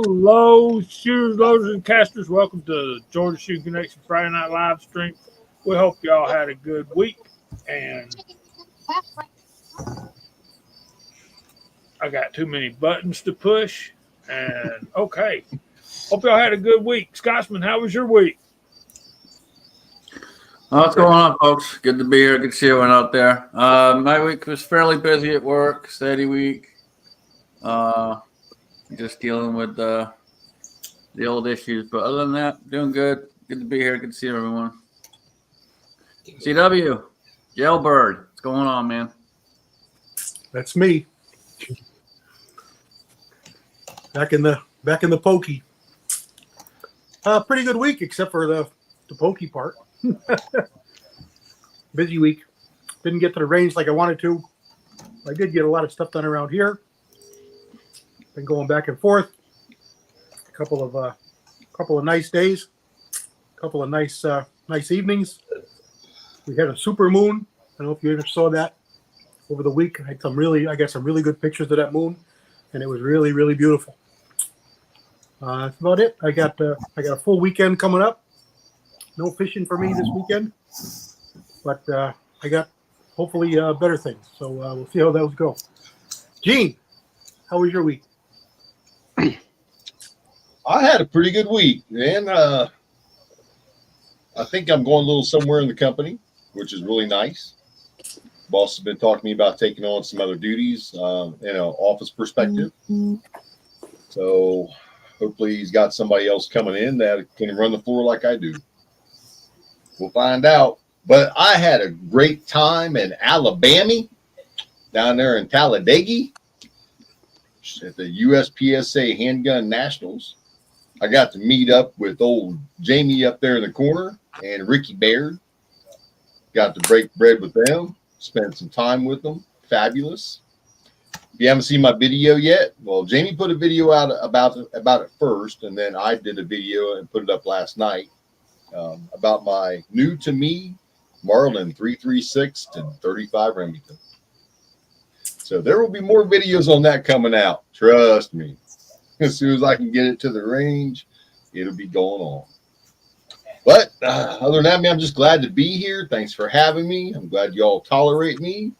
Hello, shooters, loaders, and casters. Welcome to the Georgia Shooting Connection Friday Night Live stream. We hope y'all had a good week. And I got too many buttons to push. And okay. Hope y'all had a good week. Scotsman, how was your week? What's going on, folks? Good to be here. Good to see everyone out there. My week was fairly busy at work, steady week. Just dealing with the old issues. But other than that, doing good. Good to be here. Good to see everyone. CW, Jailbird, what's going on, man? That's me. Back in the pokey. Pretty good week, except for the pokey part. Busy week. Didn't get to the range like I wanted to. I did get a lot of stuff done around here. Been going back and forth. A couple of nice days. A couple of nice evenings. We had a super moon. I don't know if you ever saw that over the week. I got some really good pictures of that moon, and it was really, really beautiful. That's about it. I got a full weekend coming up. No fishing for me this weekend, but I got hopefully better things. So we'll see how those go. Gene, how was your week? I had a pretty good week, man. I think I'm going a little somewhere in the company, which is really nice. Boss has been talking to me about taking on some other duties in an office perspective. So hopefully he's got somebody else coming in that can run the floor like I do. We'll find out. But I had a great time in Alabama, down there in Talladega, at the USPSA Handgun Nationals. I got to meet up with old Jamie up there in the corner and Ricky Baird. Got to break bread with them, spend some time with them. Fabulous. If you haven't seen my video yet, well, Jamie put a video out about it first, and then I did a video and put it up last night about my new to me Marlin 336 to 35 Remington. So there will be more videos on that coming out. Trust me. As soon as I can get it to the range, it'll be going on. But other than that, man, I'm just glad to be here. Thanks for having me. I'm glad you all tolerate me.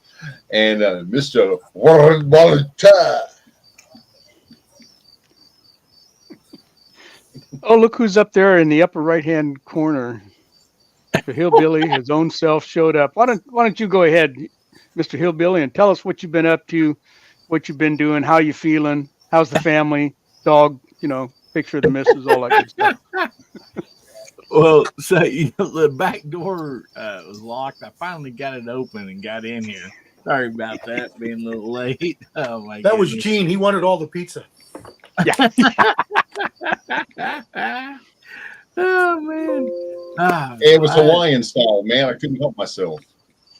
And Mr. Warren Walter. Oh, look who's up there in the upper right-hand corner. The Hillbilly, his own self, showed up. Why don't you go ahead, Mr. Hillbilly, and tell us what you've been up to, what you've been doing, how you feeling, how's the family, dog, picture of the missus, all that good stuff. Well, so the back door was locked. I finally got it open and got in here. Sorry about that, being a little late. Oh my! That was Gene. He wanted all the pizza. Yeah. Oh man! It was Hawaiian style, man. I couldn't help myself.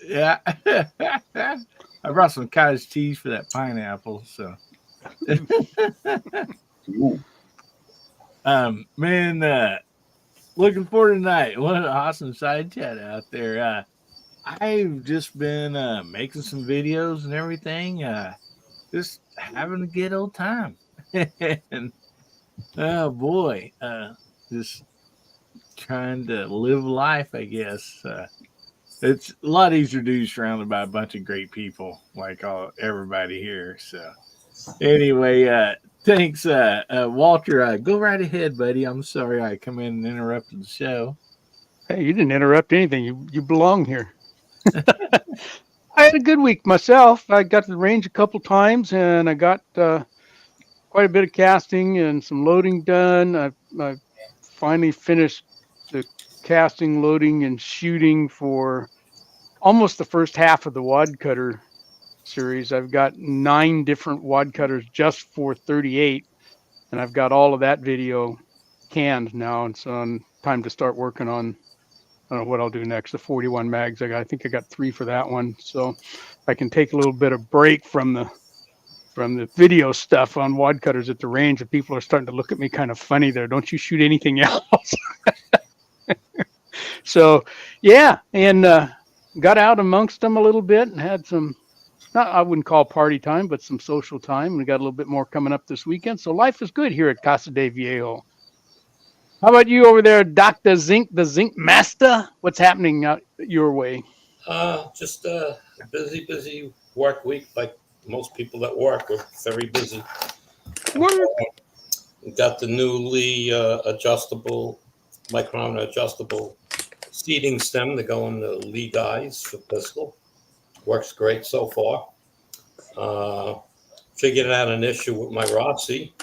Yeah. I brought some cottage cheese for that pineapple. So, man, looking forward to tonight. What an awesome side chat out there. I've just been making some videos and everything. Just having a good old time. And oh boy, just trying to live life, I guess. It's a lot easier to do surrounded by a bunch of great people like everybody here. So anyway, thanks, Walter. Go right ahead, buddy. I'm sorry I come in and interrupted the show. Hey, you didn't interrupt anything. You belong here. I had a good week myself. I got to the range a couple times, and I got quite a bit of casting and some loading done. I finally finished the casting, loading, and shooting for almost the first half of the wad cutter series. I've got 9 different wad cutters just for 38, and I've got all of that video canned now, and so time to start working on, I don't know what I'll do next. The 41 mags. I think I got 3 for that one, so I can take a little bit of break from the video stuff on wad cutters at the range, and people are starting to look at me kind of funny there. Don't you shoot anything else? So, yeah, and got out amongst them a little bit and had some not, I wouldn't call party time, but some social time. We got a little bit more coming up this weekend. So life is good here at Casa de Viejo. How about you over there, Dr. Zink, the Zinc Master? What's happening out your way? Just a busy work week, like most people that work. We're very busy. Work. We got the newly adjustable, micron adjustable seating stem to go in the lee guys for pistol. Works great so far. Figured out an issue with my Rossi.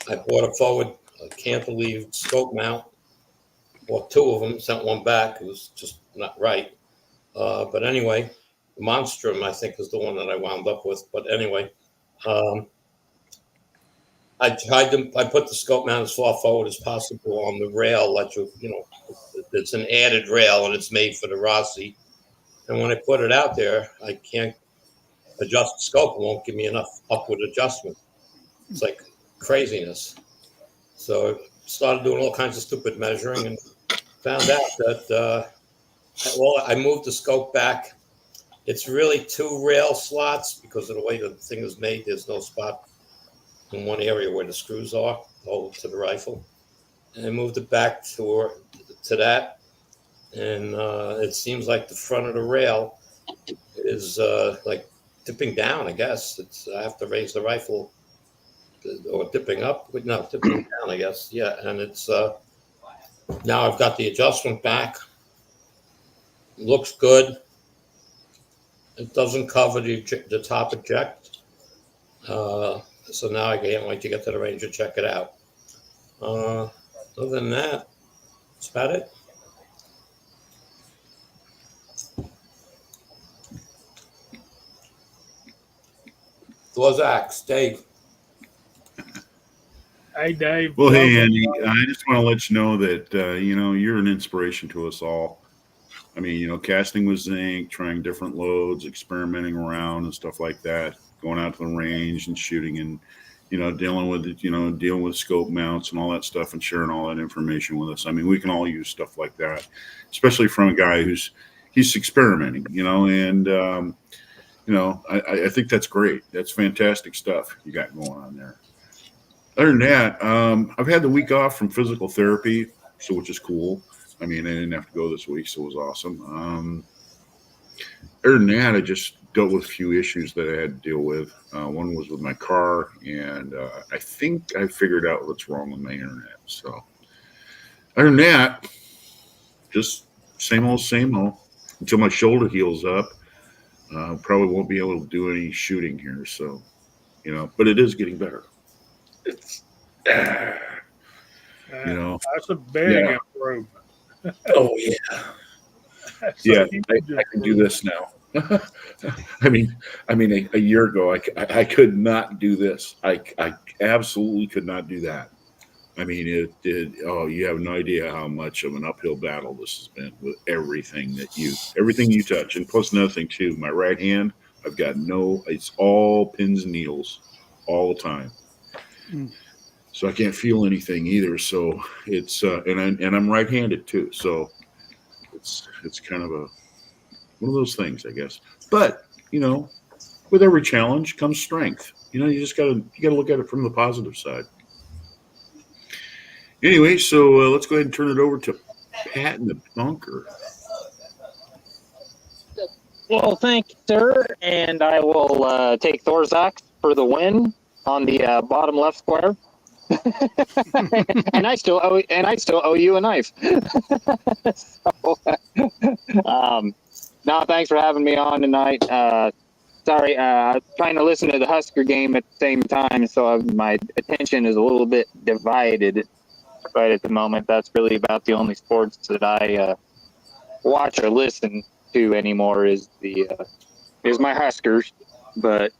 I bought a forward cantilevered scope mount, or two of them, sent one back. It was just not right. But anyway, Monstrum, I think, is the one that I wound up with. But anyway, I put the scope mount as far forward as possible on the rail. It's an added rail and it's made for the Rossi. And when I put it out there, I can't adjust the scope. It won't give me enough upward adjustment. It's like craziness. So I started doing all kinds of stupid measuring and found out that, I moved the scope back. It's really two rail slots because of the way the thing is made. There's no spot in one area where the screws are hold to the rifle. And I moved it back to that. And it seems like the front of the rail is like dipping down, I guess. I have to raise the rifle, or dipping up. No, dipping down, I guess. Yeah, and it's now I've got the adjustment back. Looks good. It doesn't cover the top eject. So now I can't wait to get to the range and check it out. Other than that, that's about it. Dwazak, Dave. Hey, Dave. Well, hey, welcome. Andy, I just want to let you know that, you're an inspiration to us all. I mean, casting with zinc, trying different loads, experimenting around and stuff like that, going out to the range and shooting and, dealing with scope mounts and all that stuff and sharing all that information with us. I mean, we can all use stuff like that, especially from a guy he's experimenting, and, I think that's great. That's fantastic stuff you got going on there. Other than that, I've had the week off from physical therapy, which is cool. I mean, I didn't have to go this week, so it was awesome. Other than that, I just dealt with a few issues that I had to deal with. One was with my car, and I think I figured out what's wrong with my internet. So other than that, just same old, until my shoulder heals up. Probably won't be able to do any shooting here. So, but it is getting better. It's, That's a big improvement. Oh, yeah. So yeah, you I can do this now. I mean, a year ago, I could not do this. I absolutely could not do that. I mean, you have no idea how much of an uphill battle this has been with everything you touch. And plus another thing too, my right hand, it's all pins and needles all the time. So I can't feel anything either. So it's, and I'm right-handed too. So it's kind of one of those things, I guess. But, with every challenge comes strength. You just gotta look at it from the positive side. Anyway, so let's go ahead and turn it over to Pat in the bunker. Well, thank you, sir. And I will take Thorzak for the win on the bottom left square. and I still owe you a knife. So, no, thanks for having me on tonight. Sorry, trying to listen to the Husker game at the same time, so my attention is a little bit divided right at the moment. That's really about the only sports that I watch or listen to anymore is my Huskers. But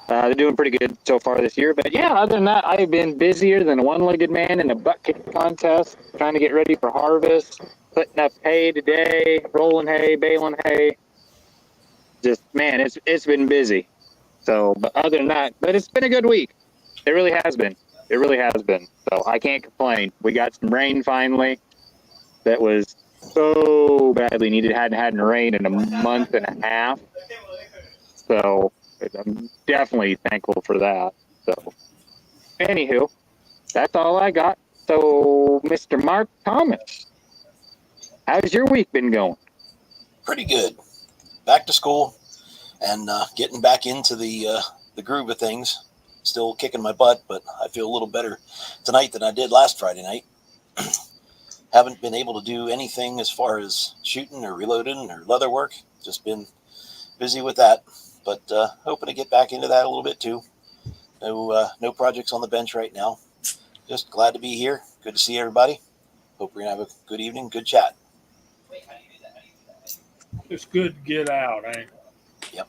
they're doing pretty good so far this year. But yeah, other than that, I've been busier than a one-legged man in a butt kick contest, trying to get ready for harvest, putting up hay today, rolling hay, baling hay. Just, man, it's been busy. So, but other than that, but it's been a good week. It really has been. It really has been. So I can't complain. We got some rain finally. That was so badly needed. Hadn't rained in a month and a half. So I'm definitely thankful for that. So, anywho, that's all I got. So, Mr. Mark Thomas, how's your week been going? Pretty good. Back to school and getting back into the groove of things. Still kicking my butt, but I feel a little better tonight than I did last Friday night. Haven't been able to do anything as far as shooting or reloading or leather work. Just been busy with that, but hoping to get back into that a little bit too. No projects on the bench right now. Just glad to be here. Good to see everybody. Hope we're gonna have a good evening, good chat. It's good to get out, ain't it? Yep.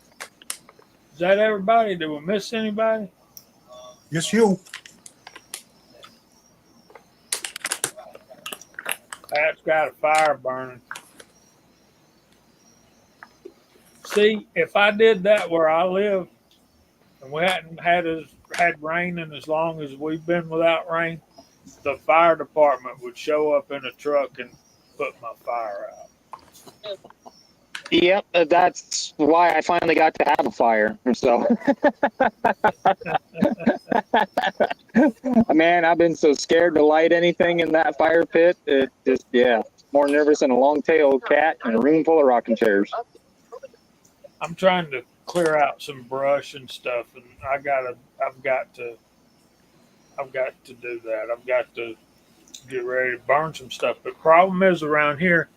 Is that everybody? Did we miss anybody? Yes, you. Pat's got a fire burning. See, if I did that where I live, and we hadn't had rain in as long as we've been without rain, the fire department would show up in a truck and put my fire out. Yep, that's why I finally got to have a fire. So, man, I've been so scared to light anything in that fire pit. It just, yeah, more nervous than a long-tailed cat in a room full of rocking chairs. I'm trying to clear out some brush and stuff, and I've got to do that. I've got to get ready to burn some stuff. But problem is around here,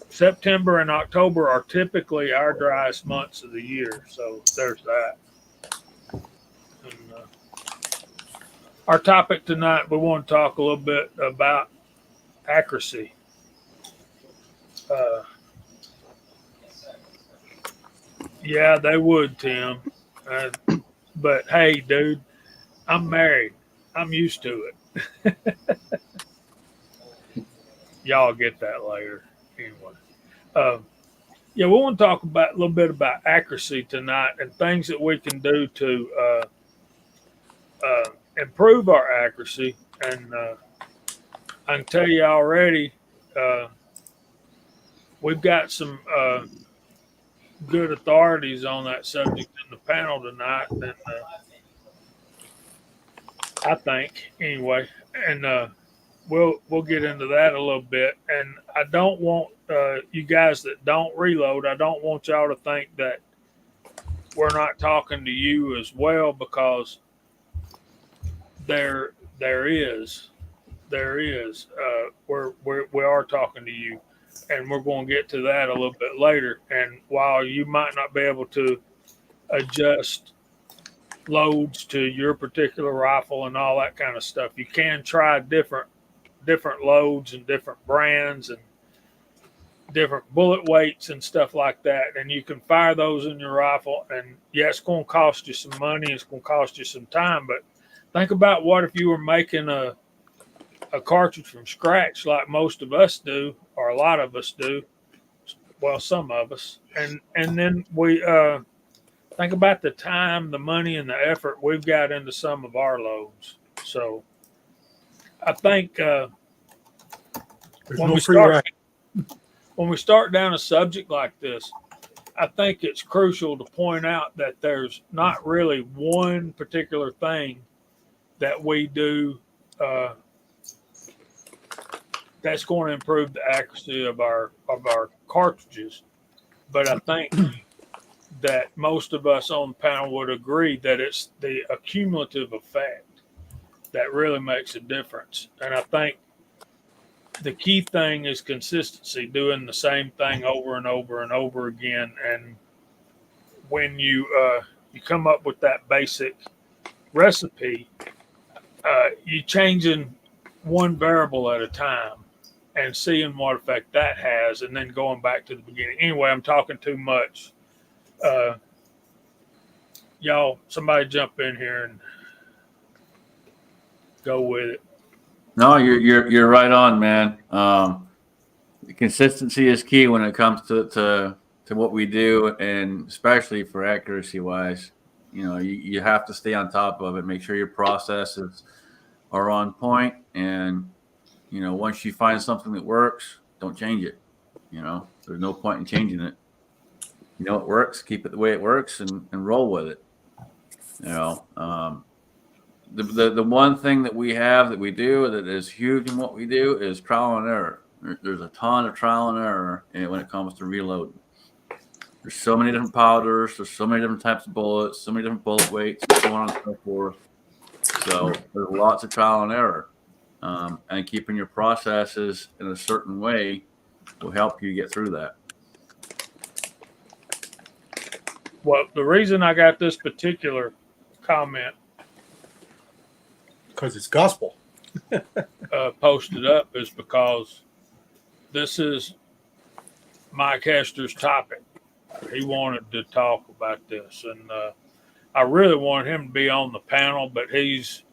September and October are typically our driest months of the year. So there's that. And, our topic tonight, we want to talk a little bit about accuracy. Yeah, they would, Tim. But hey, dude, I'm married. I'm used to it. Y'all get that later. Anyway. Yeah, we want to talk about a little bit about accuracy tonight and things that we can do to improve our accuracy. And I can tell you already, we've got some good authorities on that subject in the panel tonight, and I think anyway, and we'll get into that a little bit. And I don't want you guys that don't reload, I don't want y'all to think that we're not talking to you as well, because there is we are talking to you. And we're going to get to that a little bit later. And while you might not be able to adjust loads to your particular rifle and all that kind of stuff, you can try different loads and different brands and different bullet weights and stuff like that. And you can fire those in your rifle. And yeah, it's going to cost you some money. It's going to cost you some time. But think about what if you were making a cartridge from scratch like most of us do, or a lot of us do. Well, some of us. And then we think about the time, the money, and the effort we've got into some of our loads. So I think when we start down a subject like this, I think it's crucial to point out that there's not really one particular thing that we do that's going to improve the accuracy of our cartridges. But I think that most of us on the panel would agree that it's the accumulative effect that really makes a difference. And I think the key thing is consistency, doing the same thing over and over and over again. And when you come up with that basic recipe, you changing one variable at a time and seeing what effect that has, and then going back to the beginning. Anyway, I'm talking too much. Y'all, somebody jump in here and go with it. No, you're right on, man. The consistency is key when it comes to what we do, and especially for accuracy wise. You know, you have to stay on top of it. Make sure your processes are on point, and once you find something that works, don't change it. There's no point in changing it. It works, keep it the way it works and roll with it. The one thing that we have that we do that is huge in what we do is trial and error. There's a ton of trial and error when it comes to reloading. There's so many different powders. There's so many different types of bullets, so many different bullet weights, and so on and so forth. So there's lots of trial and error. And keeping your processes in a certain way will help you get through that. Well, the reason I got this particular comment Because it's gospel. posted up is because this is Mike Hester's topic. He wanted to talk about this, and I really wanted him to be on the panel, but he's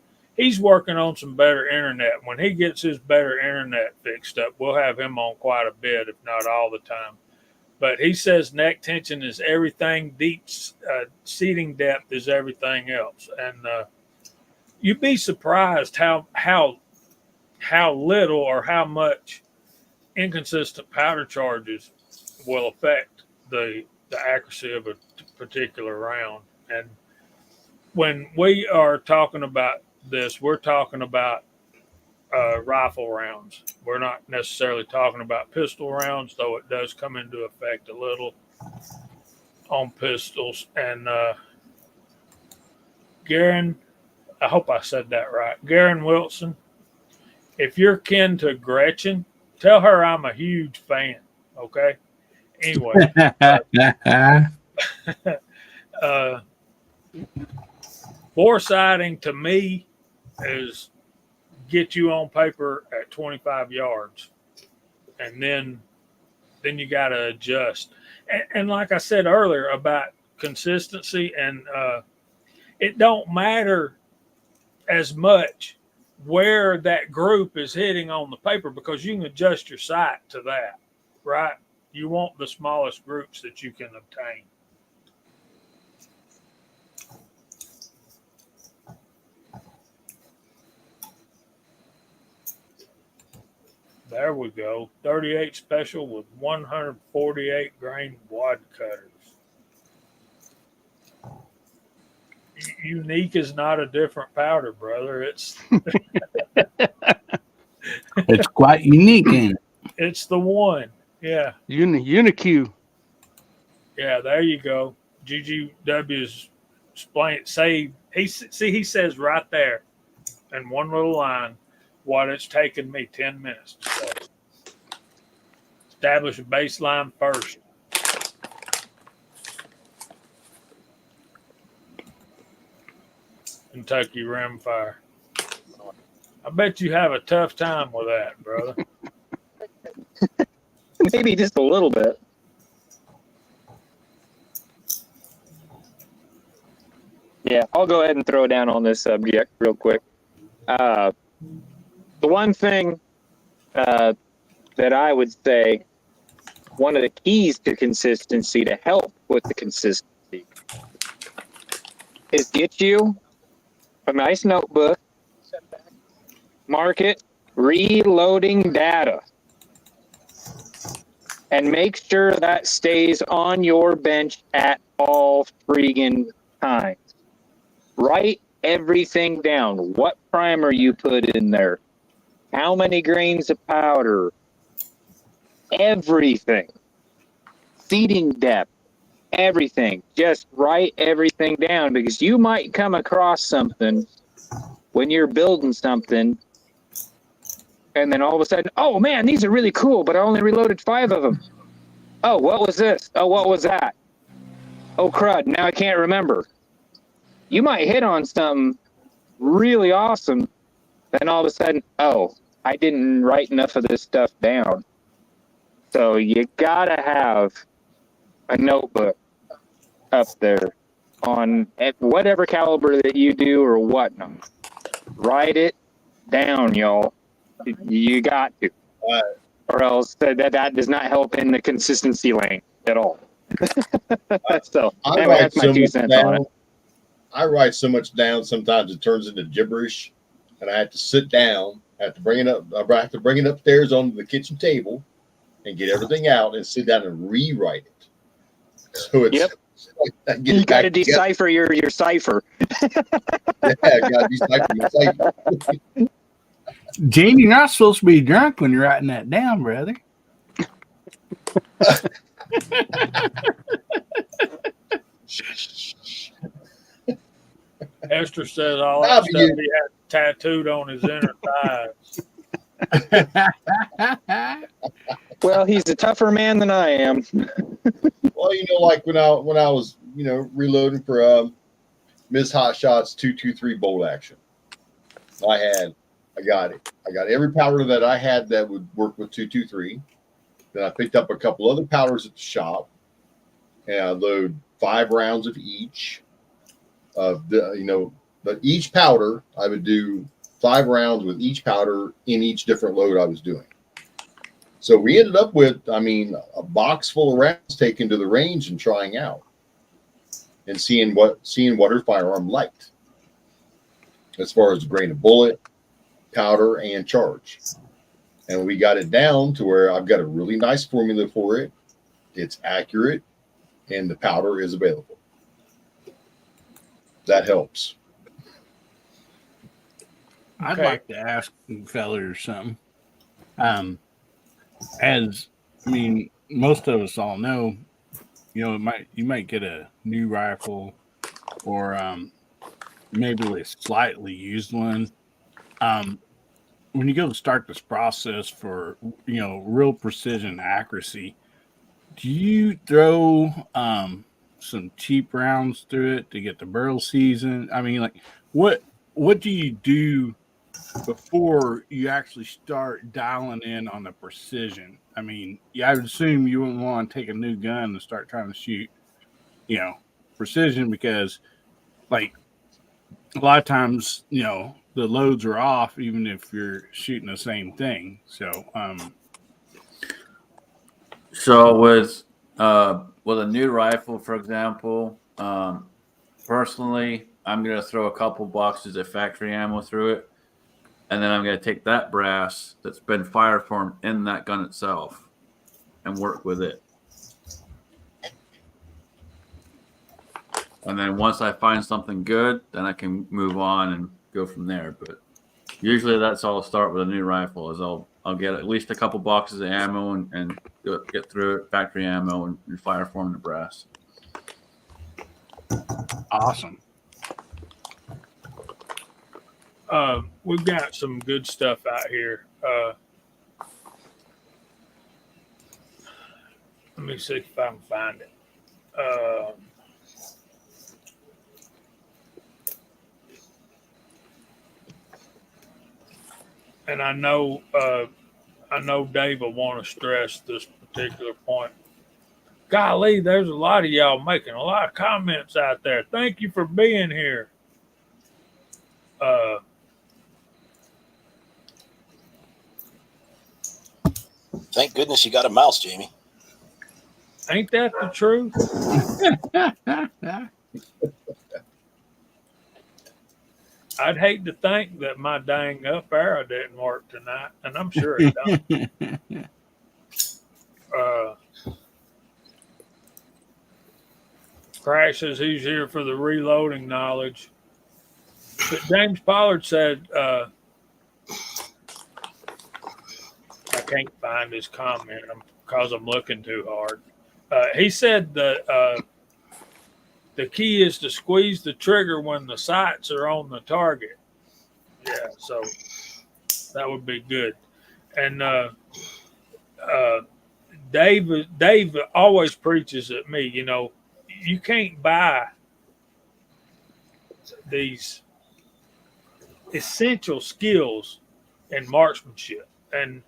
working on some better internet. When he gets his better internet fixed up, we'll have him on quite a bit, if not all the time. But he says neck tension is everything, deep seating depth is everything else, and you'd be surprised how little or how much inconsistent powder charges will affect the accuracy of a particular round. And when we are talking about this, we're talking about rifle rounds. We're not necessarily talking about pistol rounds, though it does come into effect a little on pistols. And Garen, I hope I said that right. Garen Wilson, if you're kin to Gretchen, tell her I'm a huge fan. Okay. Anyway, bore sighting to me is get you on paper at 25 yards, and then you got to adjust. And like I said earlier about consistency, and it don't matter as much where that group is hitting on the paper, because you can adjust your sight to that, right? You want the smallest groups that you can obtain. There we go. 38 special with 148 grain wad cutters. Unique is not a different powder, brother. It's It's quite unique, ain't it? it's the one. Yeah. Unique. Yeah, there you go. GGW's he says right there in one little line what it's taken me 10 minutes to say. Establish a baseline first. Kentucky rimfire. I bet you have a tough time with that, brother. Maybe just a little bit. Yeah, I'll go ahead and throw down on this subject real quick. The one thing that I would say, one of the keys to consistency, to help with the consistency, is get you a nice notebook, mark it, reloading data, and make sure that stays on your bench at all friggin' times. Write everything down. What primer you put in there, how many grains of powder, everything, seating depth, everything. Just write everything down, because you might come across something when you're building something, and then all of a sudden, oh man, these are really cool, but I only reloaded 5 of them. Oh, what was this? Oh, what was that? Oh crud, now I can't remember. You might hit on something really awesome, then all of a sudden, oh, I didn't write enough of this stuff down. So you gotta have a notebook up there on whatever caliber that you do or whatnot. Write it down, y'all. You got to. Or else that does not help in the consistency lane at all. So anyway, that's my 2 cents on it. I write so much down sometimes it turns into gibberish, and I have to sit down I have to bring it up. I have to bring it upstairs onto the kitchen table and get everything out and sit down and rewrite it. So it's Yep. I get You it got back to together. decipher your cipher. Yeah, I got to decipher my cipher. Jamie, you're not supposed to be drunk when you're writing that down, brother. Esther says all Nah, that but stuff you- he had tattooed on his inner thighs. Well, he's a tougher man than I am. Well, like when I was, reloading for Miss Hot Shots 223 bolt action, I got it. I got every powder that I had that would work with 223. Then I picked up a couple other powders at the shop, and I load 5 rounds of each. But each powder I would do 5 rounds with each powder in each different load I was doing. So we ended up with, a box full of rounds taken to the range and trying out, and seeing what her firearm liked, as far as grain of bullet, powder, and charge. And we got it down to where I've got a really nice formula for it. It's accurate, and the powder is available. That helps. I'd Okay. like to ask fellas something. Most of us all know, you might get a new rifle or maybe a slightly used one. When you go to start this process for real precision accuracy, do you throw some cheap rounds through it to get the barrel season? What do you do before you actually start dialing in on the precision? I would assume you wouldn't want to take a new gun and start trying to shoot, precision, because a lot of times, the loads are off even if you're shooting the same thing. So with a new rifle, for example, personally, I'm gonna throw a couple boxes of factory ammo through it, and then I'm gonna take that brass that's been fire formed in that gun itself and work with it. And then once I find something good, then I can move on and go from there. But usually that's how I'll start with a new rifle, is I'll get at least a couple boxes of ammo and get through it, factory ammo, and fire form the brass. Awesome. We've got some good stuff out here. Let me see if I can find it. And I know Dave will want to stress this particular point. Golly, there's a lot of y'all making a lot of comments out there. Thank you for being here. Thank goodness you got a mouse, Jamie. Ain't that the truth? I'd hate to think that my dang up arrow didn't work tonight, and I'm sure it don't. Crash says he's here for the reloading knowledge. But James Pollard said, I can't find his comment because I'm looking too hard. He said that the key is to squeeze the trigger when the sights are on the target. Yeah, so that would be good. And Dave always preaches at me, you can't buy these essential skills in marksmanship. And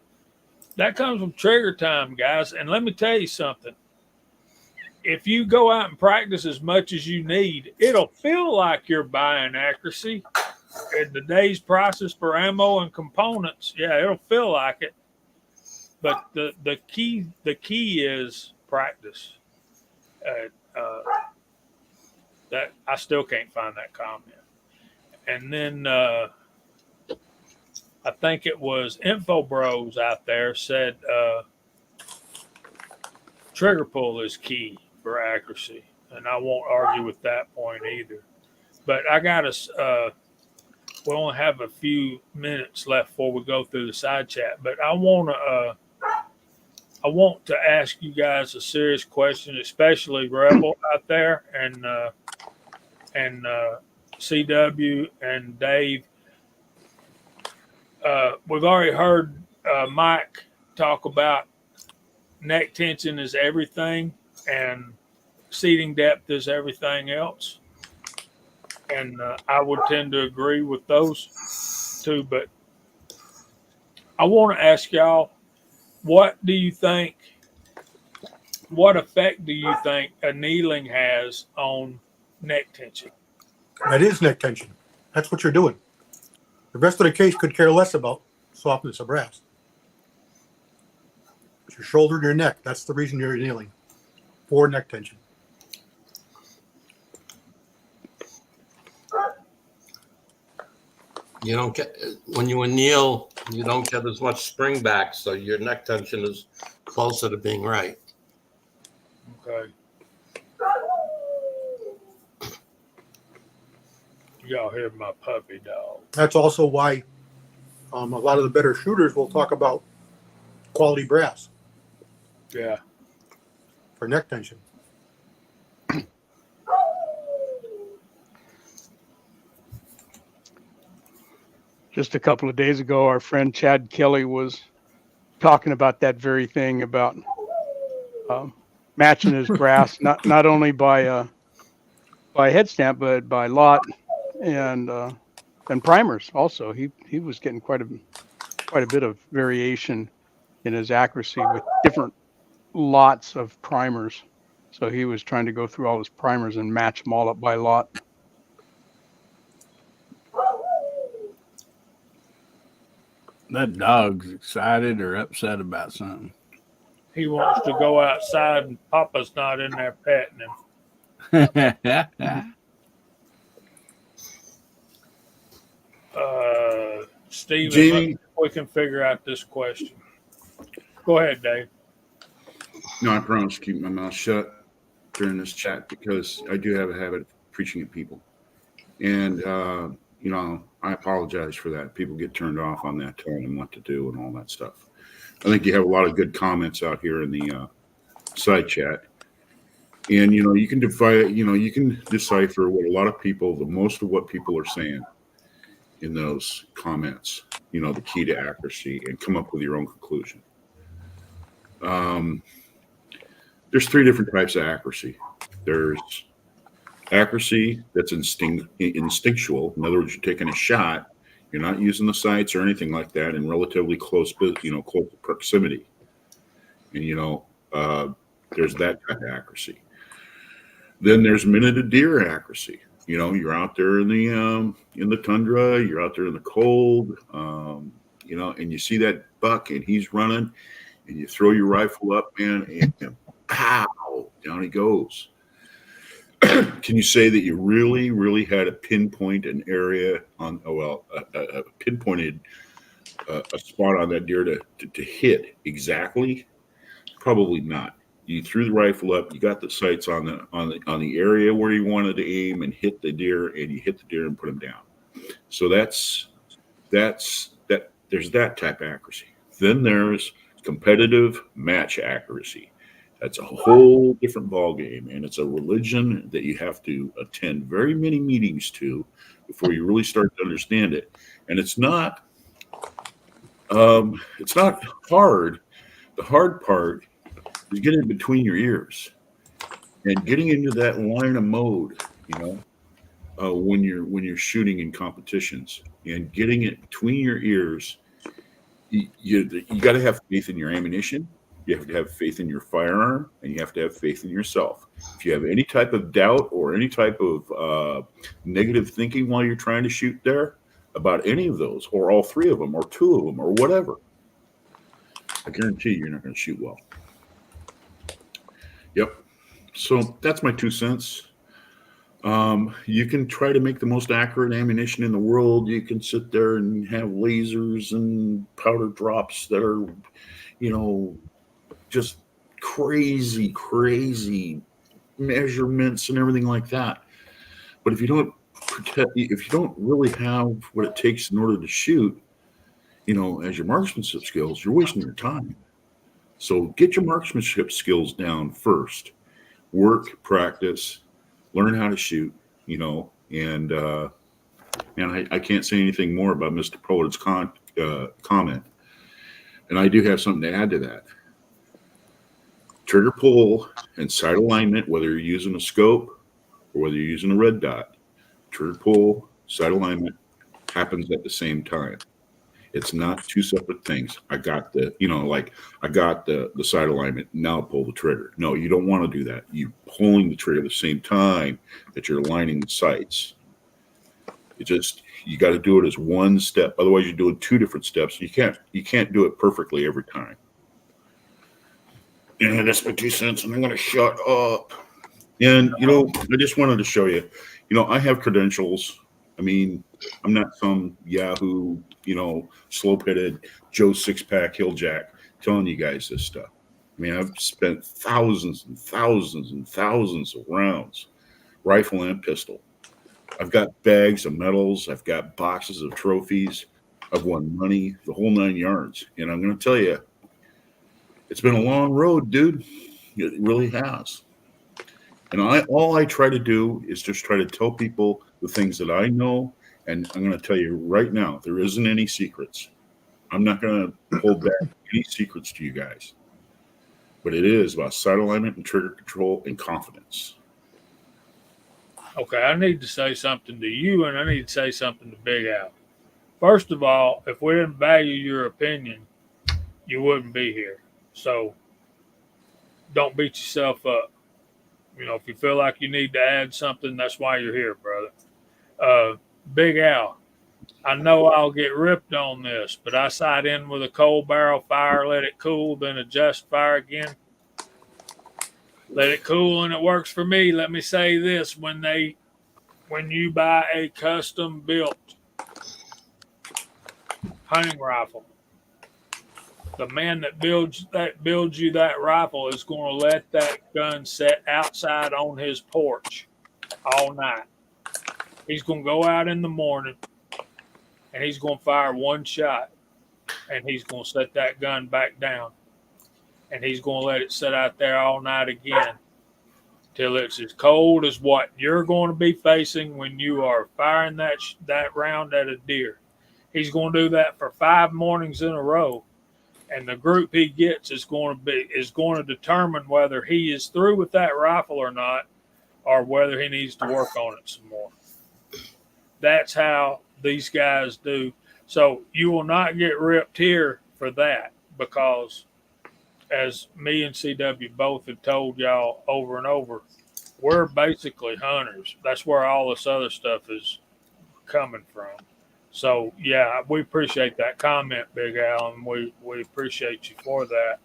that comes from trigger time, guys. And let me tell you something. If you go out and practice as much as you need, it'll feel like you're buying accuracy. At today's prices for ammo and components, yeah, it'll feel like it. But the key is practice. That I still can't find that comment. And then I think it was Info Bros out there said trigger pull is key for accuracy, and I won't argue with that point either. But I got to. We only have a few minutes left before we go through the side chat, but I want to ask you guys a serious question, especially Rebel out there and CW and Dave. We've already heard Mike talk about neck tension is everything and seating depth is everything else. And I would tend to agree with those two. But I want to ask y'all, what do you think? What effect do you think annealing has on neck tension? That is neck tension. That's what you're doing. The rest of the case could care less about softness of brass. It's your shoulder and your neck. That's the reason you're annealing, for neck tension. You don't get when you anneal, you don't get as much spring back, so your neck tension is closer to being right. Okay. Y'all hear my puppy dog. That's also why a lot of the better shooters will talk about quality brass Yeah. for neck tension. Just a couple of days ago, our friend Chad Kelly was talking about that very thing about matching his brass, not only by head stamp, but by lot and primers. Also, he was getting quite a bit of variation in his accuracy with different lots of primers. So he was trying to go through all his primers and match them all up by lot. That dog's excited or upset about something. He wants to go outside and Papa's not in there petting him. Steven, Jamie? we can figure out this question. Go ahead, Dave. No, I promise to keep my mouth shut during this chat because I do have a habit of preaching at people. And, I apologize for that. People get turned off on that, telling them what to do and all that stuff. I think you have a lot of good comments out here in the side chat. And, you can decipher what a lot of people, the most of what people are saying in those comments, the key to accuracy, and come up with your own conclusion. There's three different types of accuracy. There's accuracy that's instinctual. In other words, you're taking a shot. You're not using the sights or anything like that in relatively close proximity. And, there's that kind of accuracy. Then there's minuted deer accuracy. You're out there in the tundra, you're out there in the cold, and you see that buck and he's running and you throw your rifle up, man, and pow, down he goes. Can you say that you really, really had to pinpoint an area pinpointed a spot on that deer to hit exactly? Probably not. You threw the rifle up, you got the sights on the area where you wanted to aim and hit the deer, and you hit the deer and put him down. So that's that. There's that type of accuracy. Then there's competitive match accuracy. That's a whole different ballgame, and it's a religion that you have to attend very many meetings to before you really start to understand it. And it's not hard. The hard part is getting between your ears and getting into that line of mode, when you're shooting in competitions and getting it between your ears. You got to have faith in your ammunition. You have to have faith in your firearm, and you have to have faith in yourself. If you have any type of doubt or any type of negative thinking while you're trying to shoot there about any of those, or all three of them, or two of them, or whatever, I guarantee you're not going to shoot well. Yep. So that's my 2 cents. You can try to make the most accurate ammunition in the world. You can sit there and have lasers and powder drops that are, just crazy measurements and everything like that. But if you don't really have what it takes in order to shoot, as your marksmanship skills, you're wasting your time. So get your marksmanship skills down first. Work, practice, learn how to shoot, and I can't say anything more about Mr. Pollard's comment. And I do have something to add to that. Trigger pull and sight alignment, whether you're using a scope or whether you're using a red dot, trigger pull, sight alignment happens at the same time. It's not two separate things. I got the sight alignment. Now pull the trigger. No, you don't want to do that. You're pulling the trigger at the same time that you're aligning the sights. You got to do it as one step. Otherwise, you're doing two different steps. You can't do it perfectly every time. And that's my 2 cents, and I'm going to shut up. And I just wanted to show you. I have credentials. I mean, I'm not some Yahoo, slow-pitted Joe Six-Pack Hilljack telling you guys this stuff. I mean, I've spent thousands and thousands and thousands of rounds, rifle and pistol. I've got bags of medals. I've got boxes of trophies. I've won money, the whole 9 yards. And I'm going to tell you, it's been a long road, dude. It really has. And all I try to do is just try to tell people the things that I know. And I'm going to tell you right now, there isn't any secrets. I'm not going to hold back any secrets to you guys. But it is about sight alignment and trigger control and confidence. Okay, I need to say something to you, and I need to say something to Big Al. First of all, if we didn't value your opinion, you wouldn't be here. So don't beat yourself up. If you feel like you need to add something, that's why you're here, brother. Big Al, I know I'll get ripped on this, but I sight in with a cold barrel, fire, let it cool, then adjust fire again. Let it cool, and it works for me. Let me say this: when you buy a custom built hunting rifle, the man that builds you that rifle is going to let that gun sit outside on his porch all night. He's going to go out in the morning, and he's going to fire one shot, and he's going to set that gun back down, and he's going to let it sit out there all night again till it's as cold as what you're going to be facing when you are firing that round at a deer. He's going to do that for 5 mornings in a row. And the group he gets is going to determine whether he is through with that rifle or not, or whether he needs to work on it some more. That's how these guys do. So you will not get ripped here for that, because as me and CW both have told y'all over and over, we're basically hunters. That's where all this other stuff is coming from. So, yeah, we appreciate that comment, Big Al, and we appreciate you for that.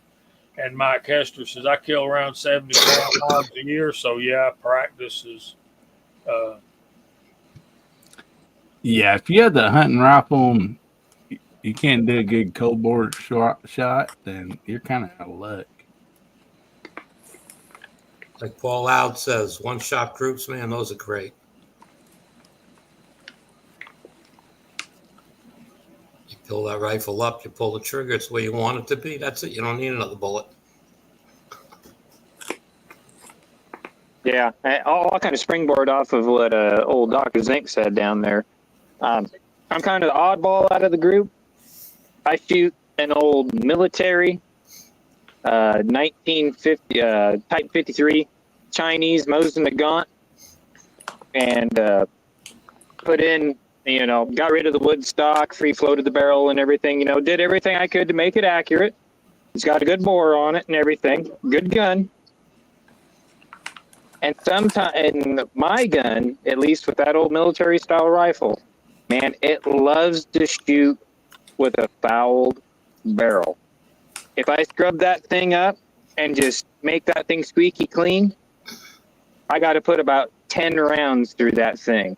And Mike Hester says, I kill around 70 hogs a year, so, yeah, practice is Yeah, if you have the hunting rifle and you can't do a good cold bore shot, then you're kind of out of luck. Like Paul Loud says, one-shot groups, man, those are great. You pull that rifle up, you pull the trigger, it's where you want it to be. That's it. You don't need another bullet. Yeah, I'll kind of springboard off of what old Dr. Zink said down there. I'm kind of the oddball out of the group. I shoot an old military 1950 Type 53 Chinese Mosin Nagant, and put in, got rid of the wood stock, free floated the barrel and everything. Did everything I could to make it accurate. It's got a good bore on it and everything. Good gun. And my gun, at least with that old military style rifle, man, it loves to shoot with a fouled barrel. If I scrub that thing up and just make that thing squeaky clean, I got to put about 10 rounds through that thing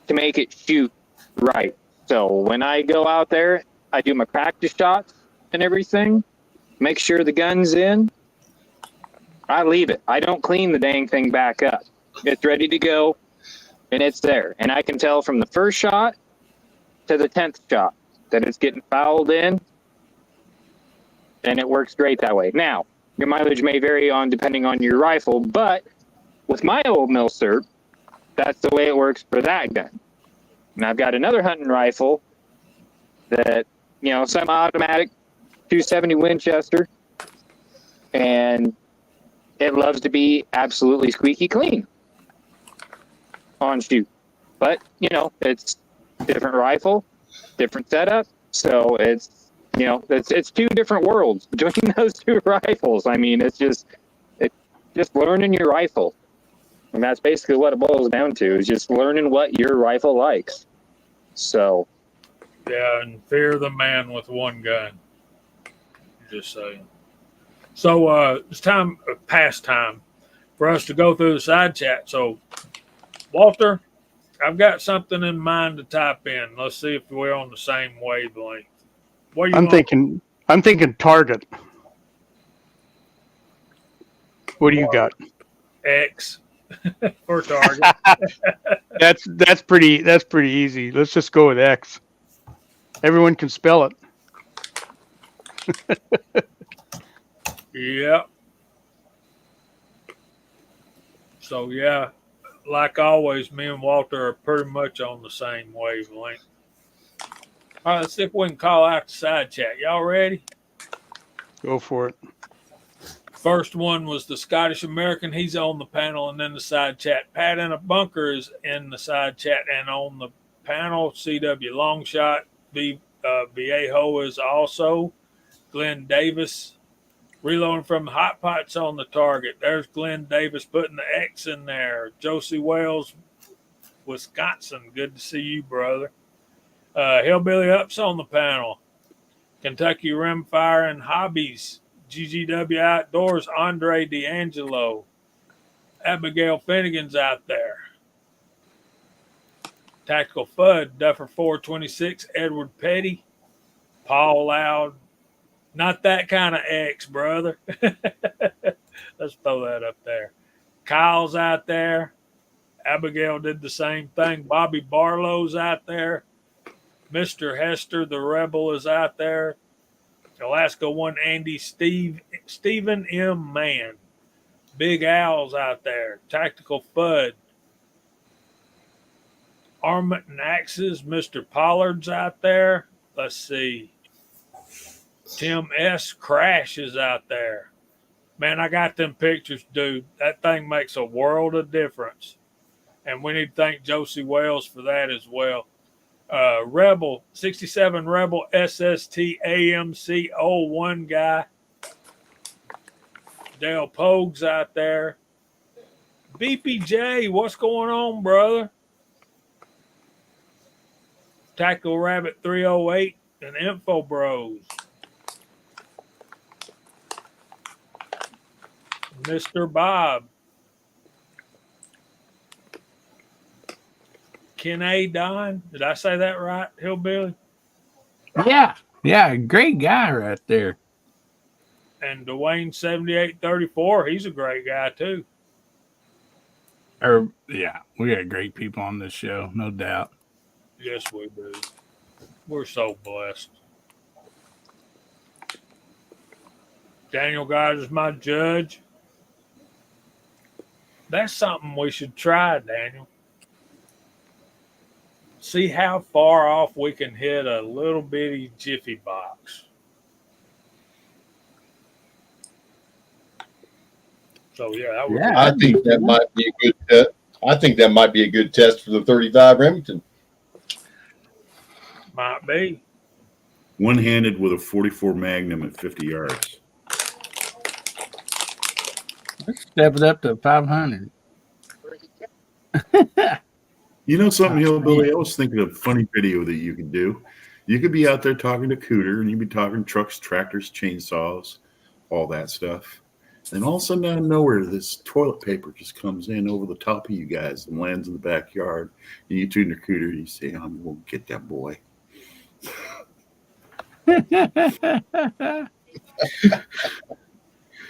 to make it shoot right. So when I go out there, I do my practice shots and everything, make sure the gun's in. I leave it. I don't clean the dang thing back up. It's ready to go, and it's there. And I can tell from the first shot to the 10th shot that it's getting fouled in, and it works great that way. Now, your mileage may vary on depending on your rifle, but with my old milsurp, that's the way it works for that gun. And I've got another hunting rifle that, semi-automatic, 270 Winchester, and it loves to be absolutely squeaky clean on shoot. But, it's different rifle, different setup, so it's two different worlds between those two rifles. I mean, it's just learning your rifle. And that's basically what it boils down to, is just learning what your rifle likes. So. Yeah, and fear the man with one gun. Just saying. So it's past time for us to go through the side chat. So, Walter, I've got something in mind to type in. Let's see if we're on the same wavelength. What do you I'm thinking target. What do you got? X for target. That's pretty easy. Let's just go with X. Everyone can spell it. Yep. So yeah, like always, me and Walter are pretty much on the same wavelength. All right, let's see if we can call out the side chat. Y'all ready? Go for it. First one was the Scottish American. He's on the panel and then the side chat. Pat in a Bunker is in the side chat and on the panel. CW Longshot. Viejo is also. Glenn Davis. Reloading from Hot Pots on the target. There's Glenn Davis putting the X in there. Josie Wells, Wisconsin. Good to see you, brother. Hillbilly Ups on the panel. Kentucky Rimfire and Hobbies. GGW Outdoors, Andre D'Angelo. Abigail Finnegan's out there. Tactical Fudd, Duffer 426, Edward Petty. Paul Loud. Not that kind of X, brother. Let's throw that up there. Kyle's out there. Abigail did the same thing. Bobby Barlow's out there. Mr. Hester, the Rebel, is out there. Alaska 1 Andy Stephen M. Mann. Big Al's out there. Tactical Fudd. Armament and Axes. Mr. Pollard's out there. Let's see. Tim S. Crash is out there. Man, I got them pictures, dude. That thing makes a world of difference. And we need to thank Josie Wells for that as well. Rebel, 67 Rebel SST AMC 01 guy. Dale Pogue's out there. BPJ, what's going on, brother? Tactical Rabbit 308 and Info Bros. Mr. Bob. Ken A. Don. Did I say that right, Hillbilly? Yeah, great guy right there. And Dwayne 7834, he's a great guy too. Yeah, we got great people on this show, no doubt. Yes, we do. We're so blessed. Daniel Guys is my judge. That's something we should try, Daniel. See how far off we can hit a little bitty jiffy box. So yeah, I think that might be a good test. I think that might be a good test for the 35 Remington. Might be. One-handed with a 44 Magnum at 50 yards. Let's step it up to 500. You know something, Hillbilly? I was thinking of a funny video that you could do. You could be out there talking to Cooter, and you'd be talking trucks, tractors, chainsaws, all that stuff. And all of a sudden, out of nowhere, this toilet paper just comes in over the top of you guys and lands in the backyard. And you turn the recruiter and you say, I'm going to get that boy.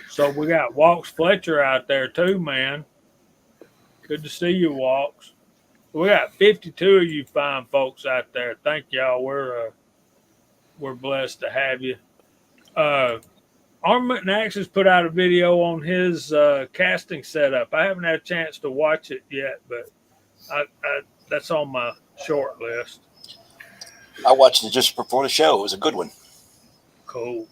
So we got Walks Fletcher out there too, man. Good to see you, Walks. We got 52 of you fine folks out there. Thank y'all. We're blessed to have you. Armament and Axis put out a video on his casting setup. I haven't had a chance to watch it yet, but that's on my short list. I watched it just before the show. It was a good one. Cool.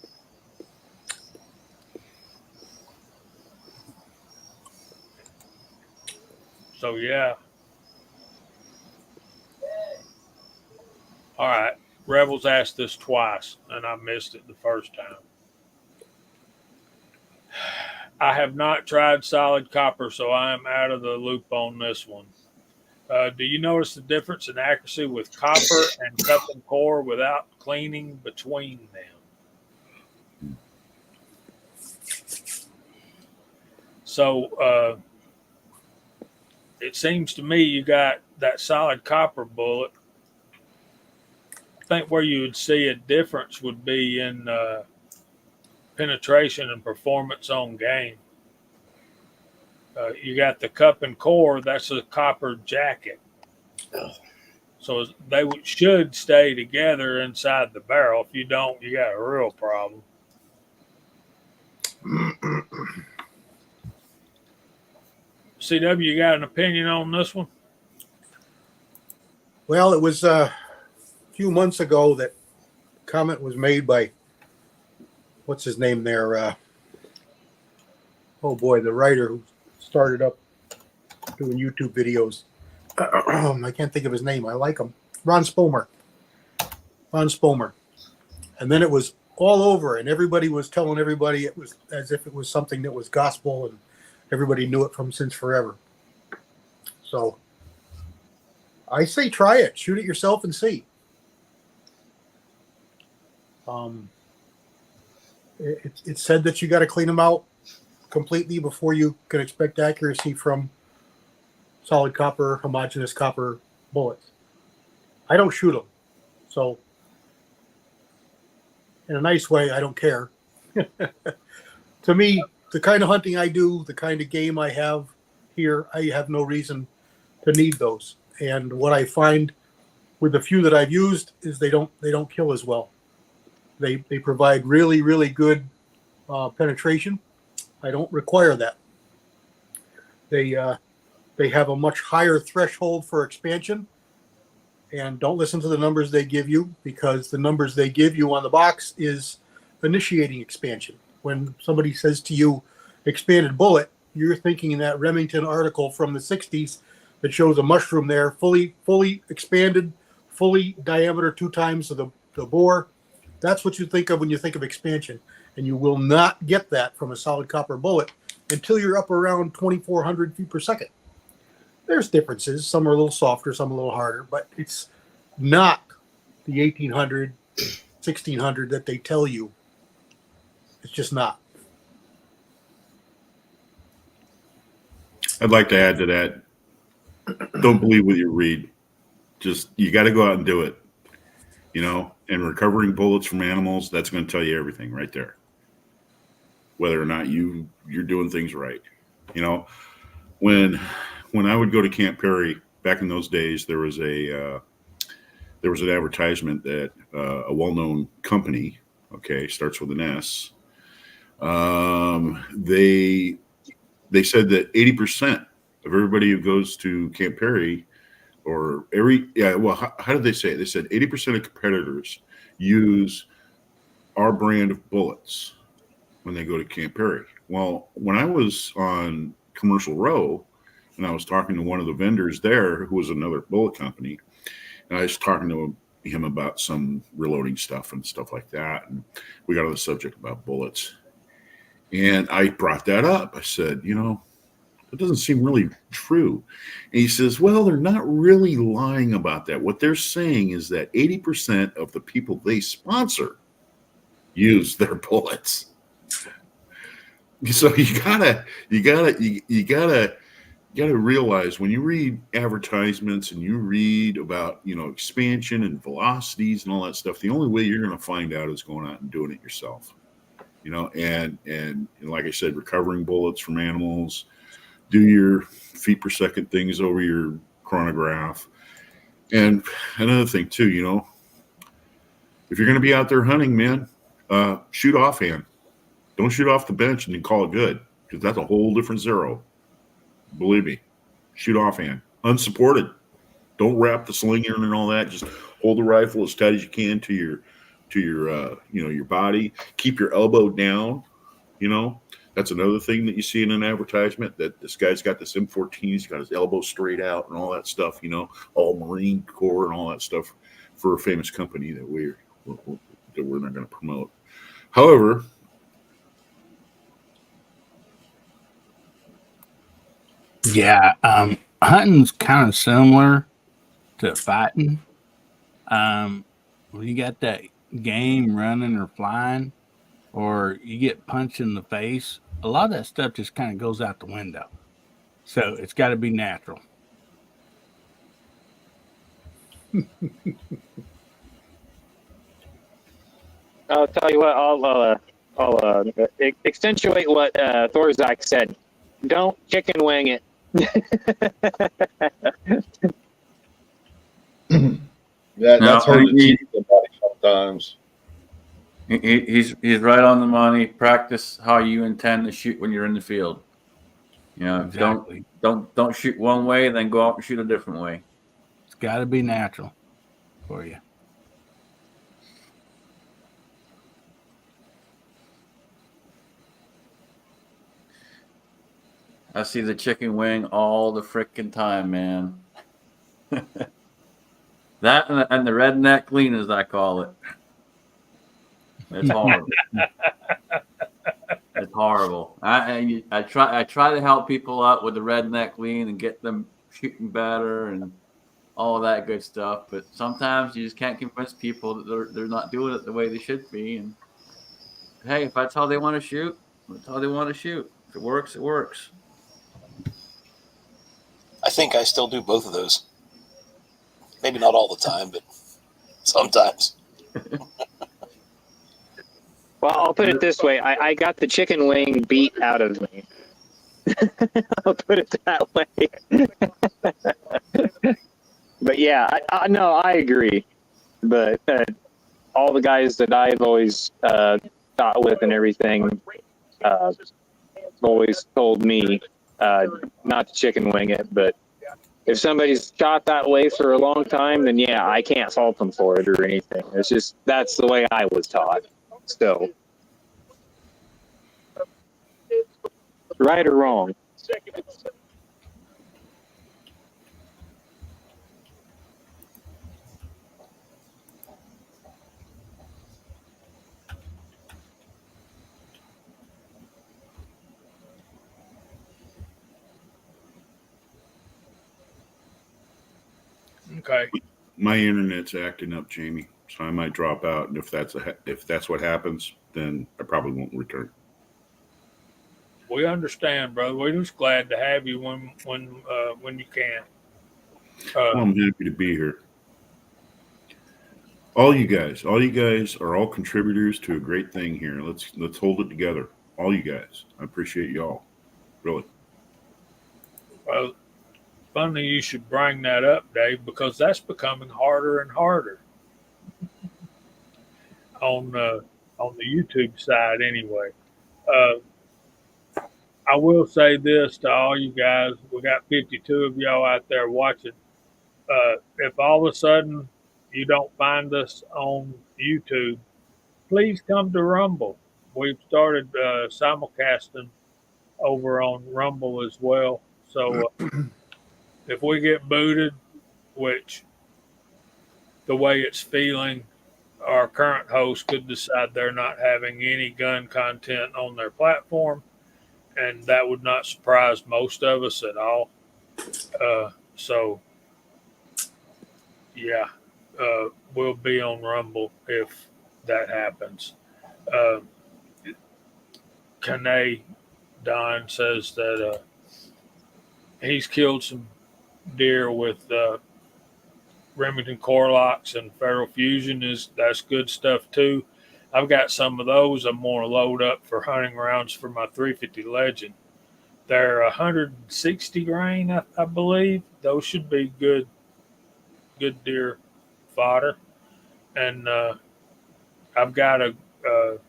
So, yeah. All right. Rebels asked this twice, and I missed it the first time. I have not tried solid copper, so I am out of the loop on this one. Do you notice the difference in accuracy with copper and cup and core without cleaning between them? So it seems to me you got that solid copper bullet. I think where you would see a difference would be in penetration and performance on game. You got the cup and core, that's a copper jacket. So they should stay together inside the barrel. If you don't, you got a real problem. CW, you got an opinion on this one? Well, it was a few months ago that comment was made by, what's his name there? Oh boy, the writer who started up doing YouTube videos. I can't think of his name. I like him. Ron Spomer. And then it was all over, and everybody was telling everybody it was as if it was something that was gospel, and everybody knew it from since forever. So I say try it. Shoot it yourself and see. It's said that you got to clean them out completely before you can expect accuracy from solid copper, homogeneous copper bullets. I don't shoot them. So in a nice way, I don't care. To me, the kind of hunting I do, the kind of game I have here, I have no reason to need those. And what I find with the few that I've used is they don't kill as well. They provide really, really good penetration. I don't require that. They have a much higher threshold for expansion. And don't listen to the numbers they give you, because the numbers they give you on the box is initiating expansion. When somebody says to you, expanded bullet, you're thinking in that Remington article from the 60s that shows a mushroom there, fully expanded, fully diameter 2 times the bore. That's what you think of when you think of expansion. And you will not get that from a solid copper bullet until you're up around 2,400 feet per second. There's differences. Some are a little softer, some a little harder, but it's not the 1,800, 1,600 that they tell you. It's just not. I'd like to add to that. Don't believe what you read. Just, you got to go out and do it. And recovering bullets from animals, that's going to tell you everything right there. Whether or not you're doing things right. When I would go to Camp Perry back in those days, there was an advertisement that a well-known company, starts with an S. They said that 80% of everybody who goes to Camp Perry, how did they say it? They said 80% of competitors use our brand of bullets when they go to Camp Perry. Well, when I was on Commercial Row, and I was talking to one of the vendors there, who was another bullet company, and I was talking to him about some reloading stuff and stuff like that, and we got on the subject about bullets. And I brought that up. I said, it doesn't seem really true. And he says, well, they're not really lying about that. What they're saying is that 80% of the people they sponsor use their bullets. So you gotta realize when you read advertisements and you read about expansion and velocities and all that stuff, the only way you're going to find out is going out and doing it yourself. And like I said, recovering bullets from animals, do your feet per second things over your chronograph. And another thing too, if you're going to be out there hunting, man, shoot offhand. Don't shoot off the bench and then call it good, because that's a whole different zero. Believe me, shoot offhand, unsupported. Don't wrap the sling in and all that. Just hold the rifle as tight as you can to your body. Keep your elbow down. That's another thing that you see in an advertisement, that this guy's got this M14. He's got his elbow straight out and all that stuff. All Marine Corps and all that stuff for a famous company that we're not going to promote. However, Yeah, hunting's kind of similar to fighting. When you got that game running or flying, or you get punched in the face, a lot of that stuff just kind of goes out the window. So it's got to be natural. I'll tell you what. I'll accentuate what Thorzak said. Don't chicken wing it. That's hard to teach somebody sometimes. He's right on the money. Practice how you intend to shoot when you're in the field. Exactly. Don't shoot one way, then go out and shoot a different way. It's got to be natural for you. I see the chicken wing all the frickin' time, man. That and the redneck lean, as I call it. It's horrible. It's horrible. I try to help people out with the redneck lean and get them shooting better and all of that good stuff. But sometimes you just can't convince people that they're not doing it the way they should be. And hey, if that's how they want to shoot, that's how they want to shoot. If it works, it works. I think I still do both of those. Maybe not all the time, but sometimes. Well, I'll put it this way. I got the chicken wing beat out of me. I'll put it that way. But yeah, no, I agree. But all the guys that I've always shot with and everything always told me not to chicken wing it. But if somebody's shot that way for a long time, then yeah, I can't fault them for it or anything. It's just that's the way I was taught. So, right or wrong. Okay. my internet's acting up, Jamie, so I might drop out. And if that's what happens, then I probably won't return. We understand, brother. We're just glad to have you when you can. Well, I'm happy to be here. All you guys are all contributors to a great thing here. Let's hold it together. All you guys. I appreciate y'all. Really. Well, funny you should bring that up, Dave, because that's becoming harder and harder on the YouTube side anyway. I will say this to all you guys. We got 52 of y'all out there watching. If all of a sudden you don't find us on YouTube, please come to Rumble. We've started simulcasting over on Rumble as well. So if we get booted, which the way it's feeling, our current host could decide they're not having any gun content on their platform, and that would not surprise most of us at all. So, yeah, we'll be on Rumble if that happens. Kane, Don says that he's killed some deer with Remington core locks and Federal Fusion. That's good stuff too. I've got some of those. I'm going to load up for hunting rounds for my 350 Legend. They're 160 grain, I believe. Those should be good deer fodder. And I've got a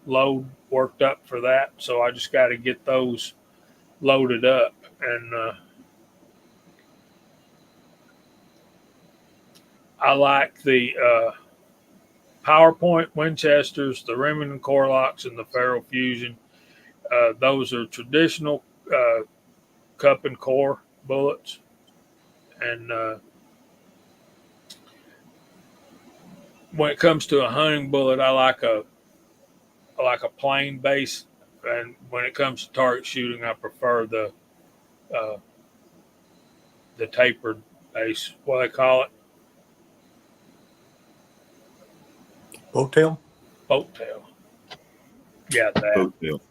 load worked up for that, so I just got to get those loaded up. And I like the PowerPoint Winchesters, the Remington core locks, and the Federal Fusion. Those are traditional cup and core bullets, and when it comes to a hunting bullet, I like a plain base, and when it comes to target shooting, I prefer the tapered base. What do they call it? Boat tail. Boat tail. Yeah, that. Boat tail.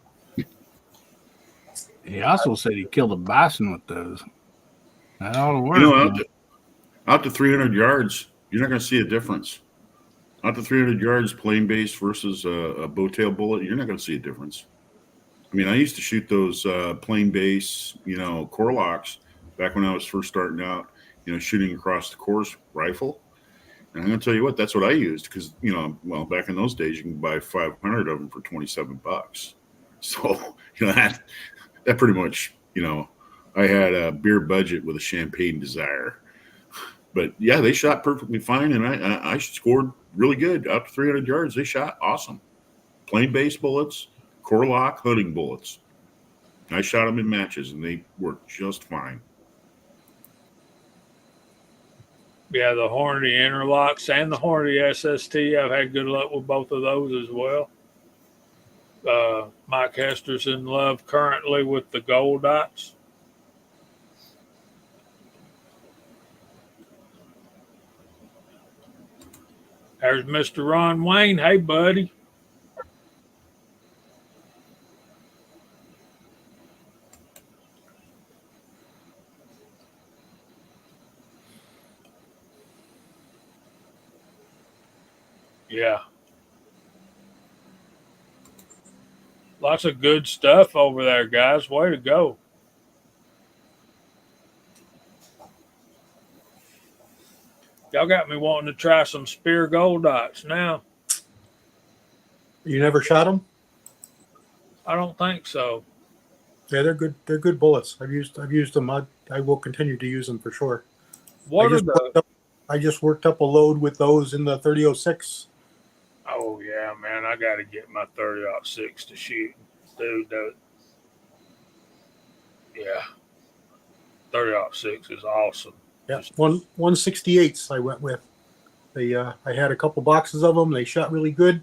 He also said he killed a bison with those. That ought to work. You know, out to 300 yards, you're not going to see a difference. Out to 300 yards, plain base versus a boat tail bullet, you're not going to see a difference. I mean, I used to shoot those plain base, core locks back when I was first starting out, shooting across the course rifle. And I'm going to tell you what, that's what I used because, back in those days, you can buy 500 of them for $27. So, that pretty much, I had a beer budget with a champagne desire. But yeah, they shot perfectly fine, and I scored really good. Out to 300 yards, they shot awesome. Plain base bullets, core lock hunting bullets. I shot them in matches, and they worked just fine. Yeah, the Hornady interlocks and the Hornady SST. I've had good luck with both of those as well. Mike Hester's in love currently with the gold dots. There's Mr. Ron Wayne. Hey, buddy. Yeah. Lots of good stuff over there, guys. Way to go. Y'all got me wanting to try some Spear Gold Dots now. You never shot them? I don't think so. Yeah, they're good. They're good bullets. I've used them. I will continue to use them for sure. I just worked up a load with those in the 30-06. Oh yeah, man! I got to get my 30-06 to shoot, dude. Yeah, 30-06 is awesome. Yeah, 168s I went with. I had a couple boxes of them. They shot really good.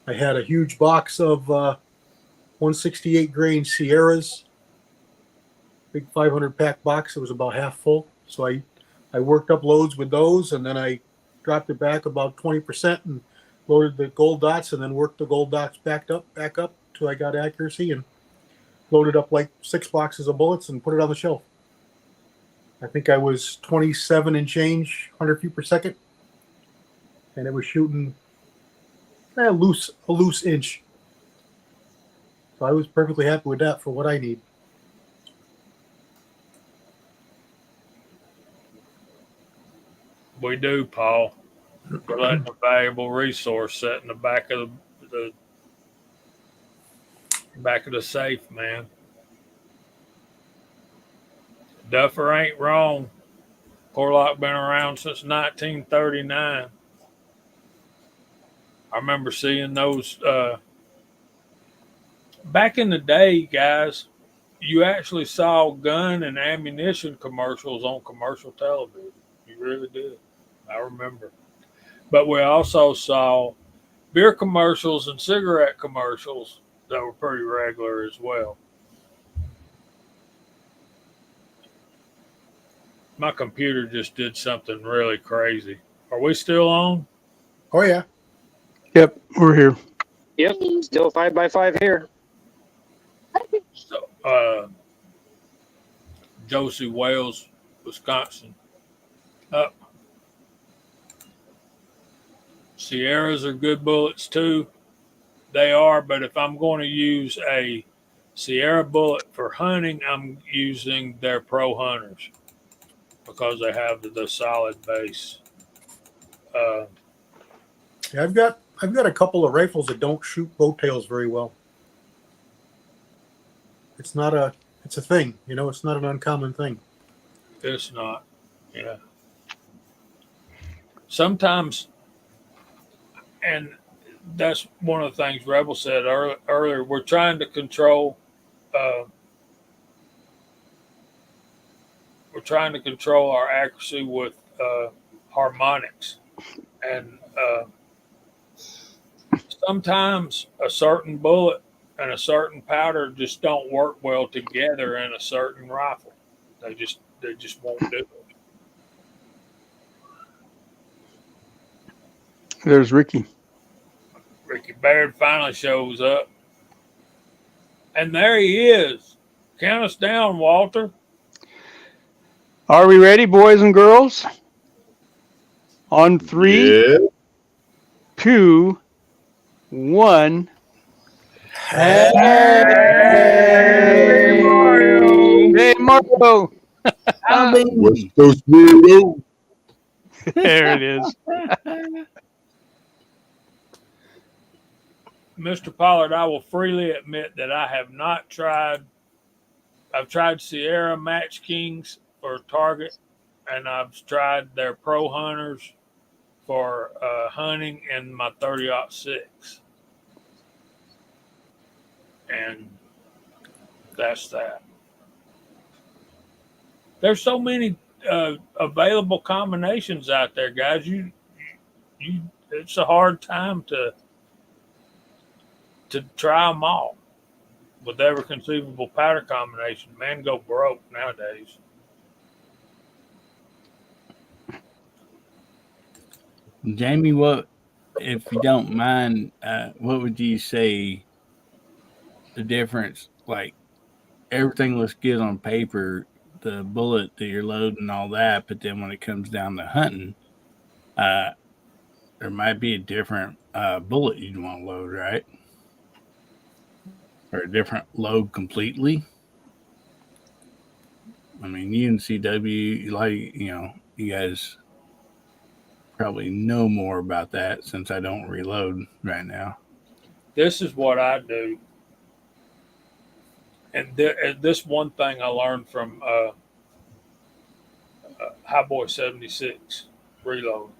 I had a huge box of 168 grain Sierras, big 500 pack box. It was about half full. So I worked up loads with those, and then I dropped it back about 20% and loaded the gold dots, and then worked the gold dots back up till I got accuracy, and loaded up like 6 boxes of bullets and put it on the shelf. I think I was 27 and change, 100 feet per second, and it was shooting a loose inch. So I was perfectly happy with that for what I need. We do, Paul. We're letting a valuable resource set in the back of the safe, man. Duffer ain't wrong. Porlock been around since 1939. I remember seeing those back in the day, guys. You actually saw gun and ammunition commercials on commercial television. You really did. I remember. But we also saw beer commercials and cigarette commercials that were pretty regular as well. My computer just did something really crazy. Are we still on? Oh yeah. Yep, we're here. Yep, still 5x5 here. So Josie Wales, Wisconsin. Up. Sierras are good bullets too. They are, but if I'm going to use a Sierra bullet for hunting, I'm using their Pro Hunters because they have the solid base. Yeah, I've got a couple of rifles that don't shoot bow tails very well. It's a thing, it's not an uncommon thing. It's not. Yeah. Sometimes, and that's one of the things Rebel said earlier. We're trying to control. We're trying to control our accuracy with harmonics, and sometimes a certain bullet and a certain powder just don't work well together in a certain rifle. They just won't do it. There's Ricky. Ricky Baird finally shows up. And there he is. Count us down, Walter. Are we ready, boys and girls? On 3, Yeah. 2, 1. Hey, Mario. Hey, Marco. West Coast weirdo. There it is. Mr. Pollard, I will freely admit that I have not tried. I've tried Sierra Match Kings for target, and I've tried their Pro Hunters for hunting in my 30-06. And that's that. There's so many available combinations out there, guys. It's a hard time to try them all with every conceivable powder combination. Man, go broke nowadays. Jamie, what, if you don't mind, what would you say the difference? Like, everything looks good on paper, the bullet that you're loading and all that, but then when it comes down to hunting, there might be a different bullet you'd want to load, right? Or a different load completely. I mean, UNCW, you guys probably know more about that since I don't reload right now. This is what I do. And this one thing I learned from Highboy 76 reload.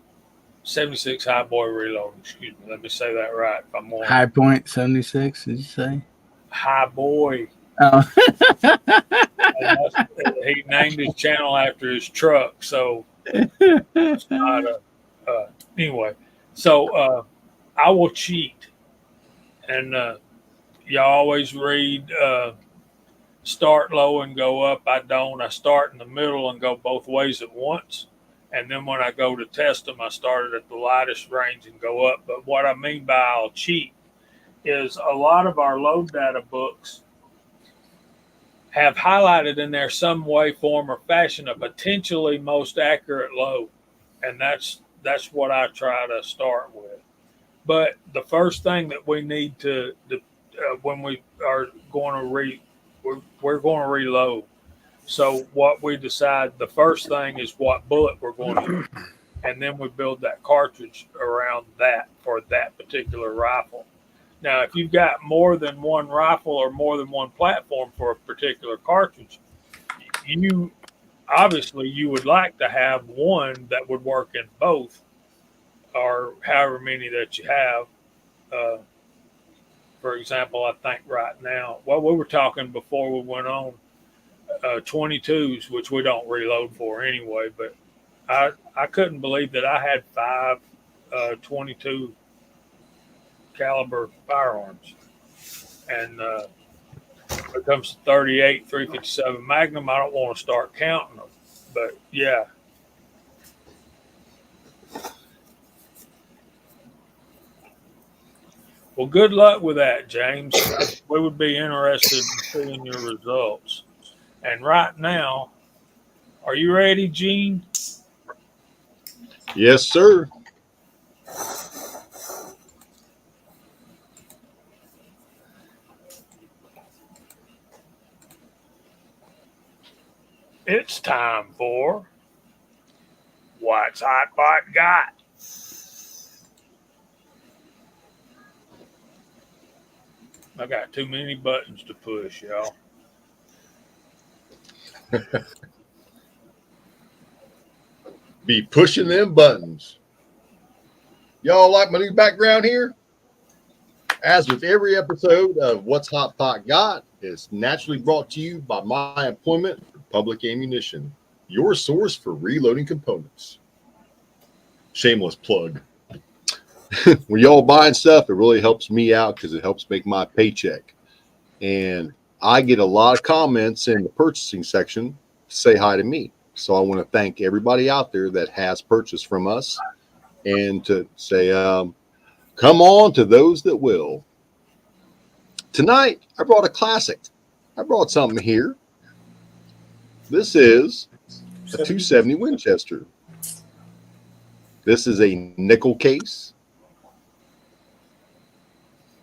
76 Highboy reload. Excuse me. Let me say that right. If I'm on High Point 76, did you say? Highboy. Oh. He named his channel after his truck. So it's not anyway. So I will cheat. And you always read start low and go up. I don't. I start in the middle and go both ways at once. And then when I go to test them, I started at the lightest range and go up. But what I mean by I'll cheat is a lot of our load data books have highlighted in there some way, form, or fashion a potentially most accurate load. And that's what I try to start with. But the first thing that we need to when we are going to we're going to reload. So what we decide, the first thing is what bullet we're going to use, and then we build that cartridge around that for that particular rifle. Now, if you've got more than one rifle or more than one platform for a particular cartridge, you would like to have one that would work in both, or however many that you have. For example, I think right now, well, we were talking before we went on 22s, which we don't reload for anyway, but I couldn't believe that I had 5 22 caliber firearms. And when it comes to 38, 357 Magnum, I don't want to start counting them. But yeah. Well, good luck with that, James. We would be interested in seeing your results. And right now, are you ready, Gene? Yes, sir. It's time for What's Hot Pot Got? I got too many buttons to push, y'all. Be pushing them buttons. Y'all like my new background here? As with every episode of What's Hot Pot Got, it's naturally brought to you by my employment for Public Ammunition, your source for reloading components. Shameless plug. When y'all buying stuff, it really helps me out because it helps make my paycheck. And I get a lot of comments in the purchasing section to say hi to me. So I want to thank everybody out there that has purchased from us and to say, come on to those that will. Tonight, I brought a classic. I brought something here. This is a 270 Winchester. This is a nickel case.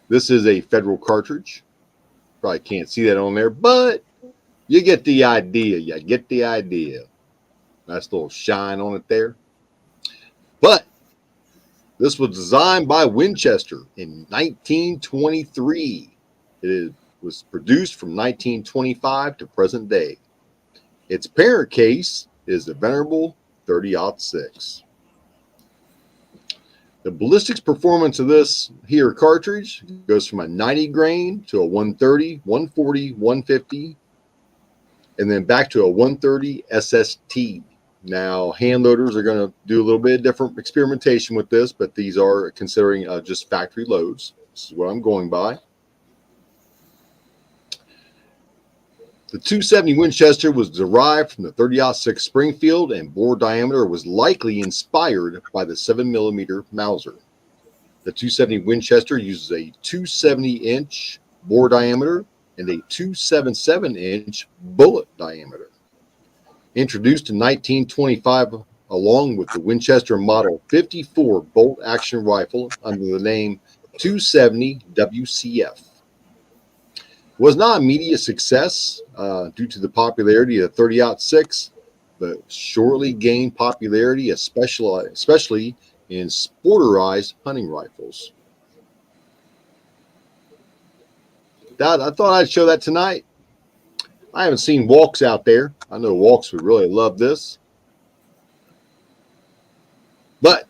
This is a Federal cartridge. Probably can't see that on there, but you get the idea. You get the idea. Nice little shine on it there. But this was designed by Winchester in 1923. It was produced from 1925 to present day. Its parent case is the venerable 30-06. The ballistics performance of this here cartridge goes from a 90 grain to a 130, 140, 150, and then back to a 130 SST. Now, hand loaders are going to do a little bit of different experimentation with this, but these are considering just factory loads. This is what I'm going by. The 270 Winchester was derived from the 30-06 Springfield, and bore diameter was likely inspired by the 7mm Mauser. The 270 Winchester uses a 270-inch bore diameter and a 277-inch bullet diameter. Introduced in 1925 along with the Winchester Model 54 bolt-action rifle under the name 270 WCF. Was not immediate success due to the popularity of 30-06, but shortly gained popularity, especially in sporterized hunting rifles. I thought I'd show that tonight. I haven't seen Walks out there. I know Walks would really love this. But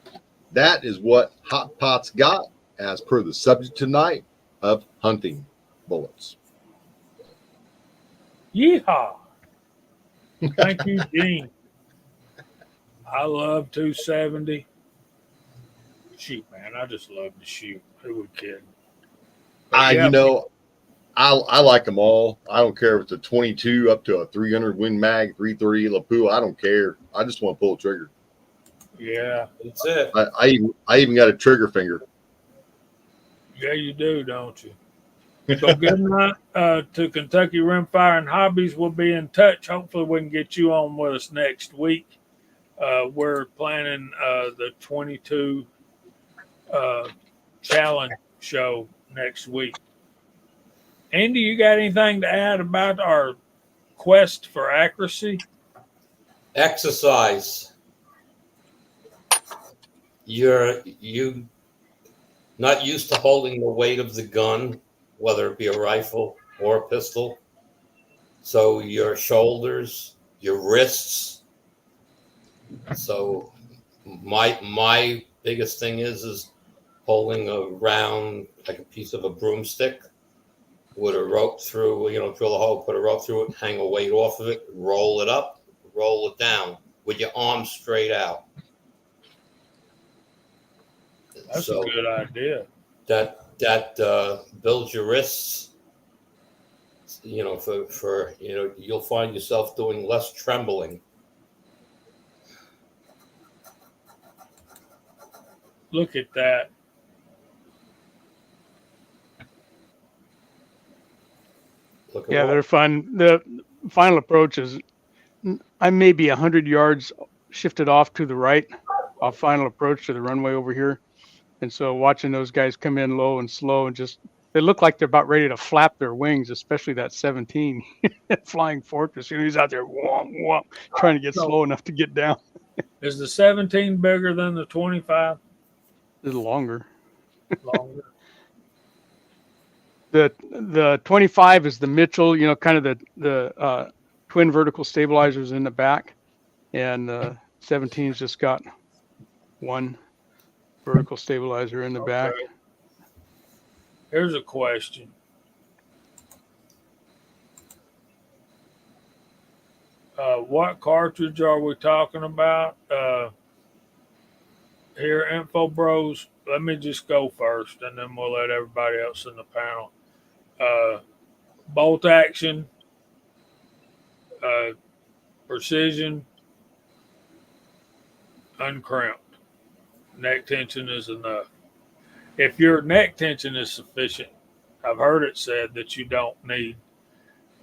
that is what Hot Pot's got as per the subject tonight of hunting bullets. Yeehaw! Thank you, Gene. I love 270. Shoot, man, I just love to shoot. Who would kid? You know, I like them all. I don't care if it's a 22 up to a 300 Win Mag, 330 Lapua. I don't care. I just want to pull a trigger. Yeah, That's it. I even got a trigger finger. yeah, you do, don't you? So good night to Kentucky Rimfire and Hobbies. We'll be in touch. Hopefully, we can get you on with us next week. We're planning the 22 challenge show next week. Andy, you got anything to add about our quest for accuracy? Exercise. You not used to holding the weight of the gun, whether it be a rifle or a pistol. So your shoulders, your wrists. So my biggest thing is holding a round, like a piece of a broomstick with a rope through, drill a hole, put a rope through it, hang a weight off of it, roll it up, roll it down with your arms straight out. That's a good idea. That builds your wrists. For you'll find yourself doing less trembling. Look at that. Looking Yeah, well. they're fun. The final approach is I may be 100 yards shifted off to the right, off final approach to the runway over here. And so watching those guys come in low and slow and just, they look like they're about ready to flap their wings, especially that 17 Flying Fortress. You know, he's out there womp, womp, trying to get So- slow enough to get down. Is the 17 bigger than the 25? A little longer. Longer. The 25 is the Mitchell, you know, kind of the twin vertical stabilizers in the back, and 17's just got one vertical stabilizer in the back. Okay. Here's a question. What cartridge are we talking about? Here, Info Bros, let me just go first and then we'll let everybody else in the panel. Bolt action, precision, uncrimped. Neck tension is enough. If your neck tension is sufficient, I've heard it said that you don't need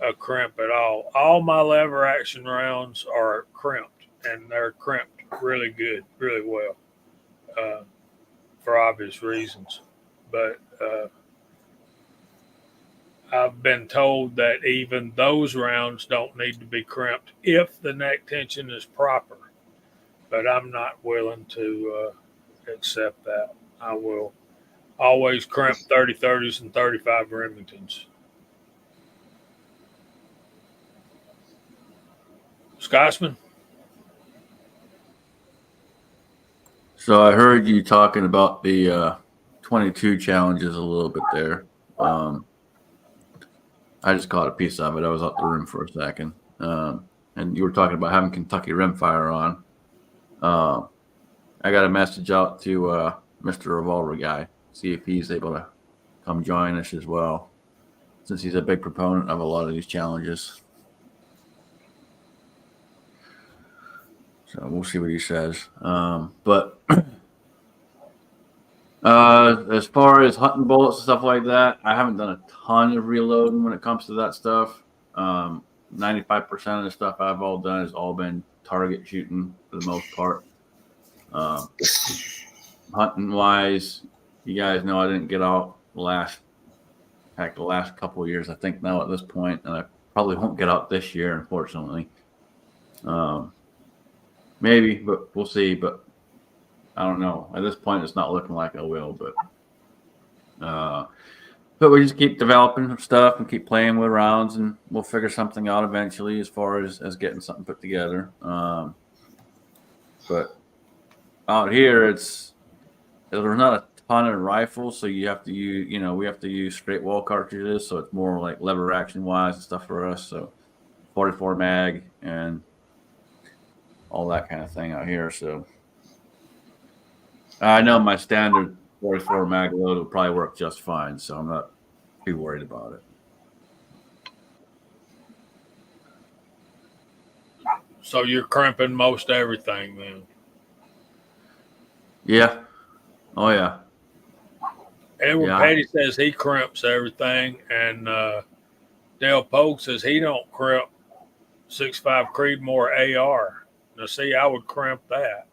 a crimp at all. All my lever action rounds are crimped, and they're crimped really good, really well, for obvious reasons. But I've been told that even those rounds don't need to be crimped if the neck tension is proper. But I'm not willing to accept that. I will always crimp 30-30s and 35 Remingtons. Scotsman? So I heard you talking about the 22 challenges a little bit there. I just caught a piece of it. I was out the room for a second. And you were talking about having Kentucky rimfire on. I got a message out to Mr. Revolver Guy, see if he's able to come join us as well, since he's a big proponent of a lot of these challenges. So we'll see what he says. But as far as hunting bullets and stuff like that, I haven't done a ton of reloading when it comes to that stuff. 95% of the stuff I've all done has all been target shooting for the most part. Hunting wise, you guys know I didn't get out the last couple of years, I think now at this point, and I probably won't get out this year, unfortunately. Maybe, but we'll see. But I don't know. At this point, it's not looking like I will. But we just keep developing stuff and keep playing with rounds, and we'll figure something out eventually as far as getting something put together. But out here, there's not a ton of rifles, so you have to use, we have to use straight wall cartridges, so it's more like lever action wise and stuff for us. So 44 mag and all that kind of thing out here. So I know my standard 44 mag load will probably work just fine, so I'm not too worried about it. So you're crimping most everything then? Yeah. Oh yeah. Edward Yeah. Petty says he crimps everything, and Dale Pogue says he don't crimp 6.5 Creedmoor AR. Now, see, I would crimp that.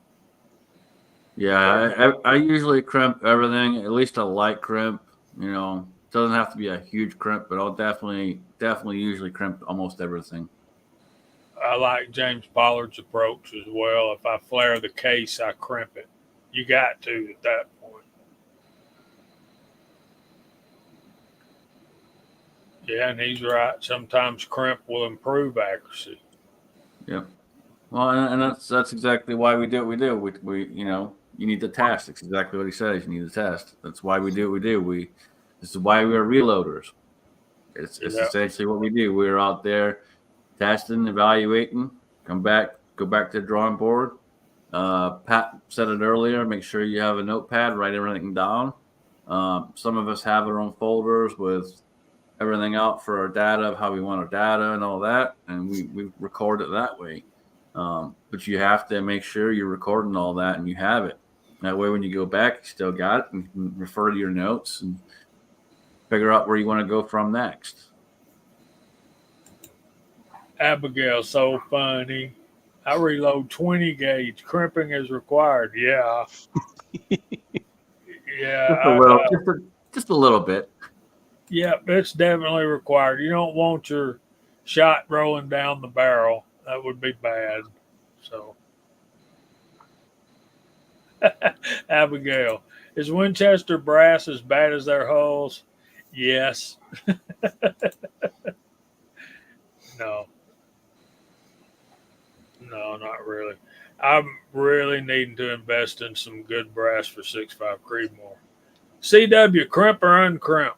Yeah, I usually crimp everything, at least a light crimp. It doesn't have to be a huge crimp, but I'll definitely usually crimp almost everything. I like James Pollard's approach as well. If I flare the case, I crimp it. You got to at that point. Yeah, and he's right. Sometimes crimp will improve accuracy. Yep. Well, and that's exactly why we do what we do. We you need to test. It's exactly what he says. You need to test. That's why we do what we do. This is why we are reloaders. It's essentially what we do. We're out there testing, evaluating, go back to the drawing board. Pat said it earlier, make sure you have a notepad, write everything down. Some of us have our own folders with everything out for our data of how we want our data and all that, and we record it that way. But you have to make sure you're recording all that and you have it. That way, when you go back, you still got it and you can refer to your notes and figure out where you want to go from next. Abigail, so funny. I reload 20 gauge. Crimping is required. Yeah. Yeah. Just a little, just a little bit. Yeah, it's definitely required. You don't want your shot rolling down the barrel. That would be bad. So, Abigail, is Winchester brass as bad as their hulls? Yes. No. No, not really. I'm really needing to invest in some good brass for 6.5 Creedmoor. CW, crimp or uncrimp?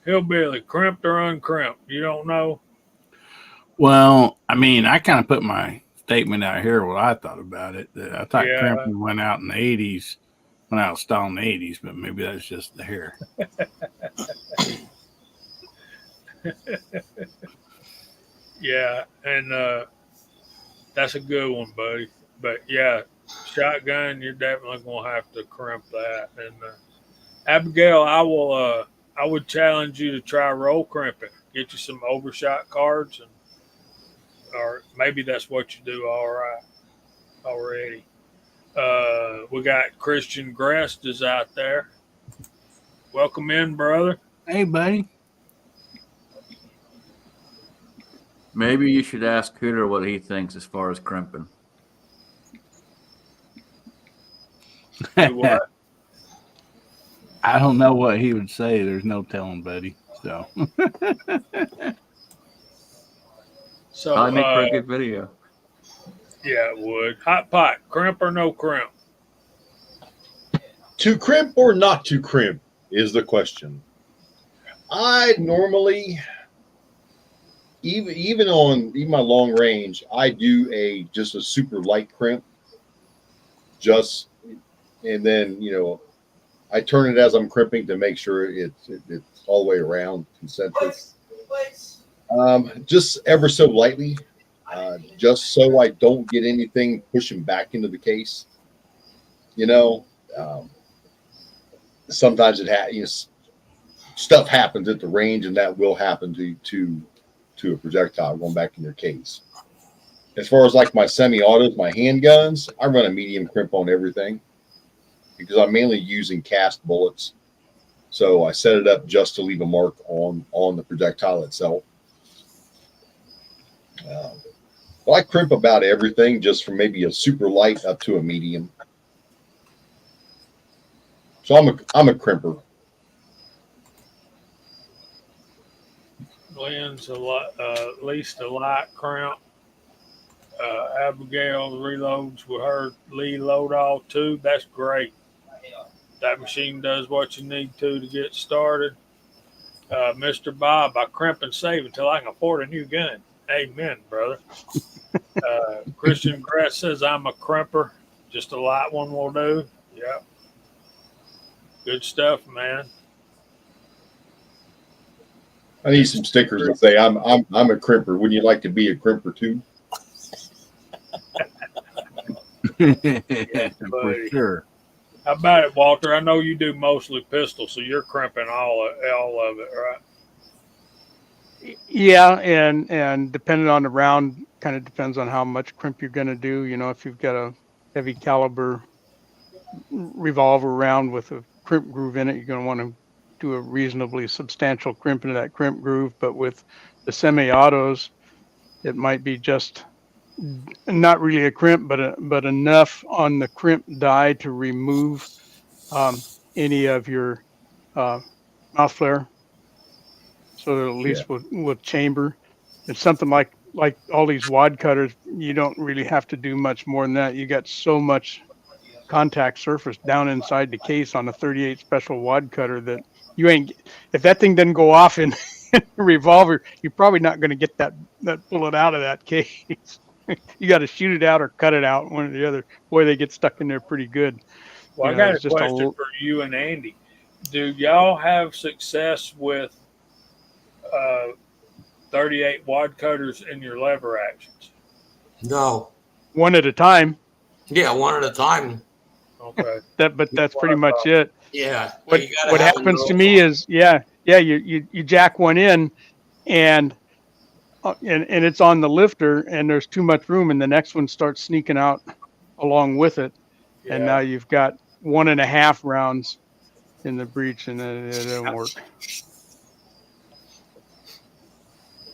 Hillbilly, crimped or uncrimped? You don't know? Well, I mean, I kind of put my statement out here what I thought about it. That I thought Yeah. crimping went out in the 80s, went out of style in the 80s, but maybe that's just the hair. Yeah, and that's a good one, buddy. But yeah, shotgun, you're definitely gonna have to crimp that. And Abigail, I would challenge you to try roll crimping. Get you some overshot cards, and or maybe that's what you do. All right, already. We got Christian Grest is out there. Welcome in, brother. Hey, buddy. Maybe you should ask Cooter what he thinks as far as crimping. Do what? I don't know what he would say. There's no telling, buddy. So, So Probably make for a good video. yeah, it would. Hot pot, crimp or no crimp? To crimp or not to crimp is the question. I normally, even on my long range, I do just a super light crimp. And then I turn it as I'm crimping to make sure it's all the way around concentric. Just ever so lightly, just so I don't get anything pushing back into the case. Sometimes stuff happens at the range, and that will happen to a projectile going back in your case. As far as like my semi-autos, my handguns, I run a medium crimp on everything because I'm mainly using cast bullets. So I set it up just to leave a mark on the projectile itself. But I crimp about everything, just from maybe a super light up to a medium. So I'm a crimper. Glenn's at least a light crimp. Abigail reloads with her Lee load all too. That's great. That machine does what you need to get started. Mr. Bob, I crimp and save until I can afford a new gun. Amen, brother. Christian Grass says I'm a crimper. Just a light one will do. Yeah. Good stuff, man. I need some stickers that say I'm a crimper. Wouldn't you like to be a crimper too? For sure. How about it, Walter? I know you do mostly pistol, so you're crimping all of it, right? Yeah, and depending on the round, kind of depends on how much crimp you're going to do. If you've got a heavy caliber revolver round with a crimp groove in it, you're going to want to do a reasonably substantial crimp into that crimp groove. But with the semi-autos, it might be just not really a crimp, but enough on the crimp die to remove any of your mouth flare, so that at least with chamber. It's something like all these wad cutters. You don't really have to do much more than that. You got so much contact surface down inside the case on a 38 special wad cutter that you ain't. If that thing doesn't go off in a revolver, you're probably not going to get that bullet out of that case. You got to shoot it out or cut it out, one or the other. Boy, they get stuck in there pretty good. Well, I got a question for you and Andy. Do y'all have success with 38 wad cutters in your lever actions? No. One at a time. Yeah, one at a time. Okay. But that's pretty much it. Yeah. What You gotta have happens to me is you jack one in and it's on the lifter and there's too much room and the next one starts sneaking out along with it, and now you've got 1.5 rounds in the breech and it doesn't work.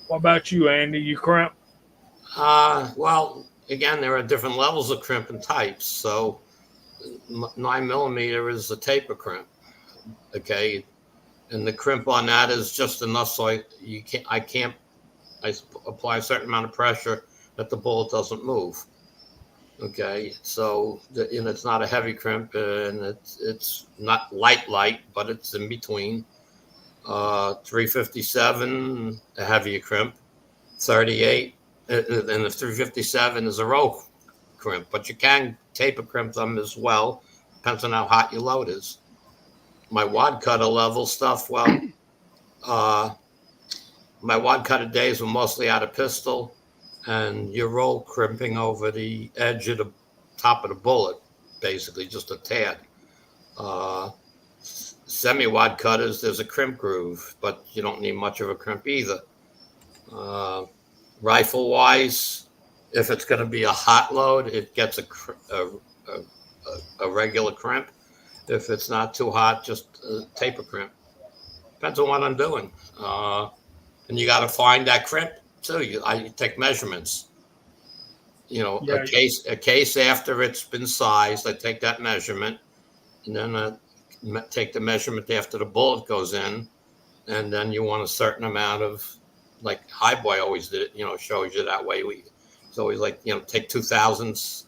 What about you, Andy? You crimp? Well, again, there are different levels of crimp and types. So 9mm is a taper crimp. Okay. And the crimp on that is just enough so I apply a certain amount of pressure that the bullet doesn't move. Okay, so it's not a heavy crimp and it's not light, but it's in between. 357, a heavier crimp. 38, and the 357 is a roll crimp, but you can taper crimp them as well. Depends on how hot your load is. My wad cutter level stuff, well, my wad cutter days were mostly out of pistol, and you're roll crimping over the edge of the top of the bullet, basically just a tad. Semi-wad cutters, there's a crimp groove, but you don't need much of a crimp either. Rifle-wise, if it's going to be a hot load, it gets a regular crimp. If it's not too hot, just a taper crimp. Depends on what I'm doing. And you got to find that crimp too. I take measurements. A case after it's been sized, I take that measurement, and then I take the measurement after the bullet goes in, and then you want a certain amount of, like Highboy always did it, shows you that way. It's always like, take 2 thousandths,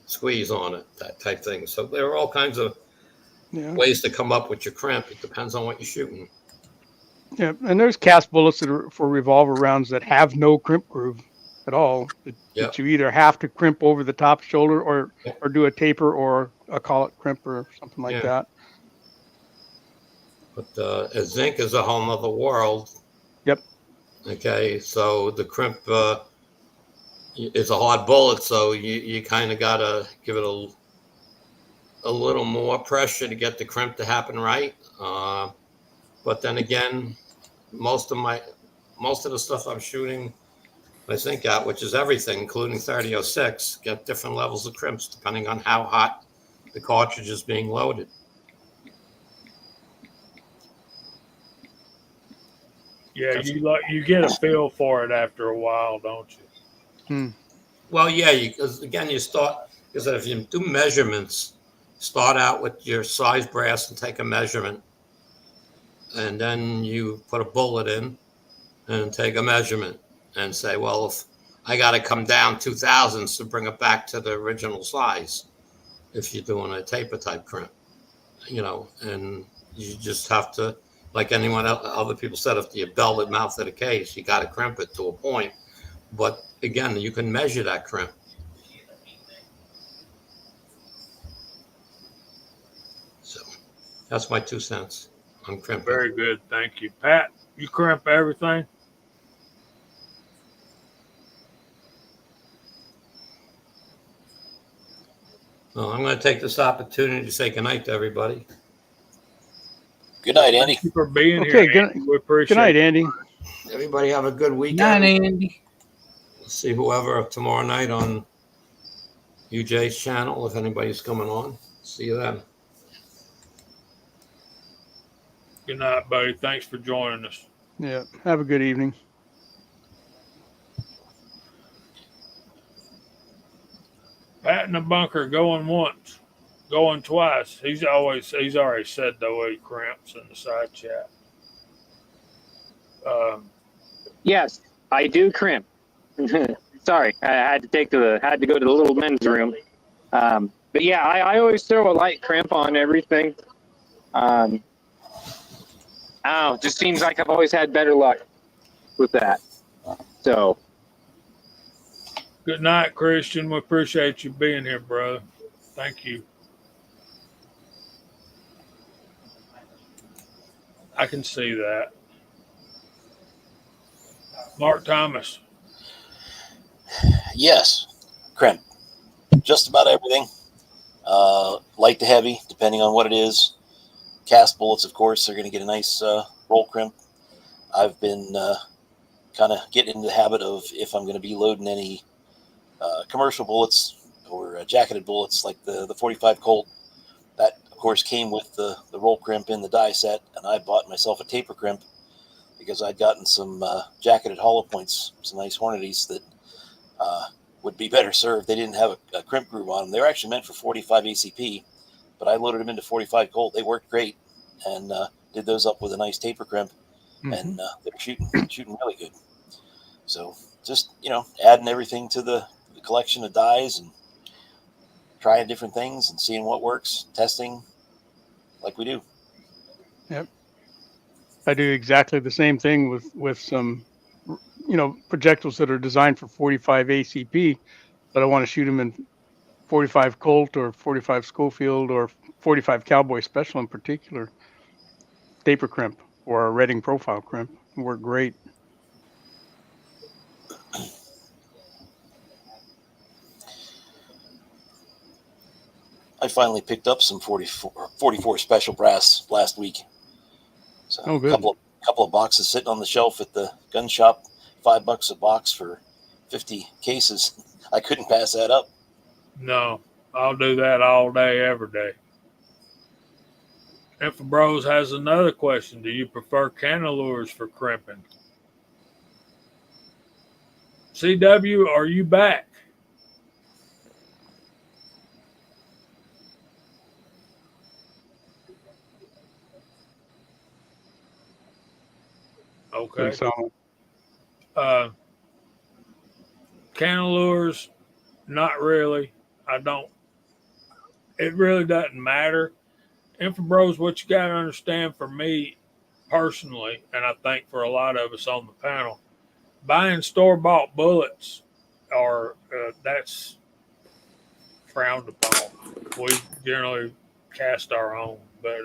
squeeze on it, that type thing. So there are all kinds of ways to come up with your crimp. It depends on what you're shooting. Yeah, and there's cast bullets that are for revolver rounds that have no crimp groove at all. That you either have to crimp over the top shoulder or do a taper or a collet crimp or something like that. But zinc is a whole nother world. Yep. Okay, so the crimp it's a hard bullet, so you kind of gotta give it a little more pressure to get the crimp to happen right. But then again, most of the stuff I'm shooting, I think out, which is everything, including 30-06, get different levels of crimps depending on how hot the cartridge is being loaded. Yeah, you get a feel for it after a while, don't you? Well, yeah, because again, if you do measurements, start out with your size brass and take a measurement, and then you put a bullet in and take a measurement and say, well, if I got to come down 2 thousandths to bring it back to the original size, if you're doing a taper type crimp, and you just have to, like other people said, if you belt the mouth of the case, you got to crimp it to a point. But again, you can measure that crimp. So that's my 2 cents on crimping. Very good. Thank you. Pat, you crimp everything? Well, I'm going to take this opportunity to say goodnight to everybody. Good night, Andy. Thank you for being here. Andy. We appreciate Good night, Andy. Everybody have a good weekend. Not Andy. We'll see whoever tomorrow night on UJ's channel, if anybody's coming on. See you then. Good night, buddy. Thanks for joining us. Yeah. Have a good evening. Pat in the bunker going once, going twice. He's already said the way he crimps in the side chat. Yes, I do crimp. Sorry, I had to go to the little men's room. But yeah, I always throw a light crimp on everything. Just seems like I've always had better luck with that. So. Good night, Christian. We appreciate you being here, brother. Thank you. I can see that. Mark Thomas. Yes, crimp. Just about everything. Light to heavy, depending on what it is. Cast bullets, of course, they're going to get a nice roll crimp. I've been kind of getting into the habit of, if I'm going to be loading any commercial bullets or jacketed bullets like the 45 Colt, that of course came with the roll crimp in the die set, and I bought myself a taper crimp because I'd gotten some jacketed hollow points, some nice Hornadies that would be better served. They didn't have a crimp groove on them. They were actually meant for 45 ACP, but I loaded them into 45 Colt. They worked great, and did those up with a nice taper crimp, and they were shooting really good. So just, adding everything to the collection of dies and trying different things and seeing what works, testing like we do. Yep. I do exactly the same thing with some, projectiles that are designed for 45 ACP, but I want to shoot them in 45 Colt or 45 Schofield or 45 Cowboy Special in particular. Taper crimp or a Redding profile crimp work great. I finally picked up some 44 special brass last week. So Oh, good. A couple of boxes sitting on the shelf at the gun shop, $5 a box for 50 cases. I couldn't pass that up. No, I'll do that all day, every day. Infobros has another question. Do you prefer handloaders for crimping? CW, are you back? Okay. Handloaders, not really. It really doesn't matter. Infobros, what you got to understand for me personally, and I think for a lot of us on the panel, buying store-bought bullets that's frowned upon. We generally cast our own, but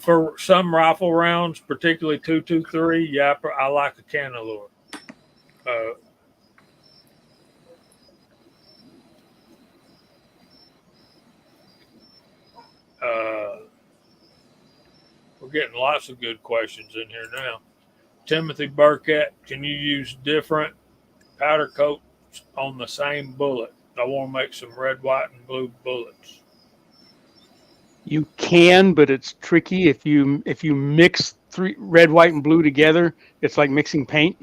for some rifle rounds, particularly 223, yeah, I like a cannelure. We're getting lots of good questions in here now. Timothy Burkett, can you use different powder coats on the same bullet? I want to make some red, white, and blue bullets. You can, but it's tricky. If you mix red, white, and blue together, it's like mixing paint.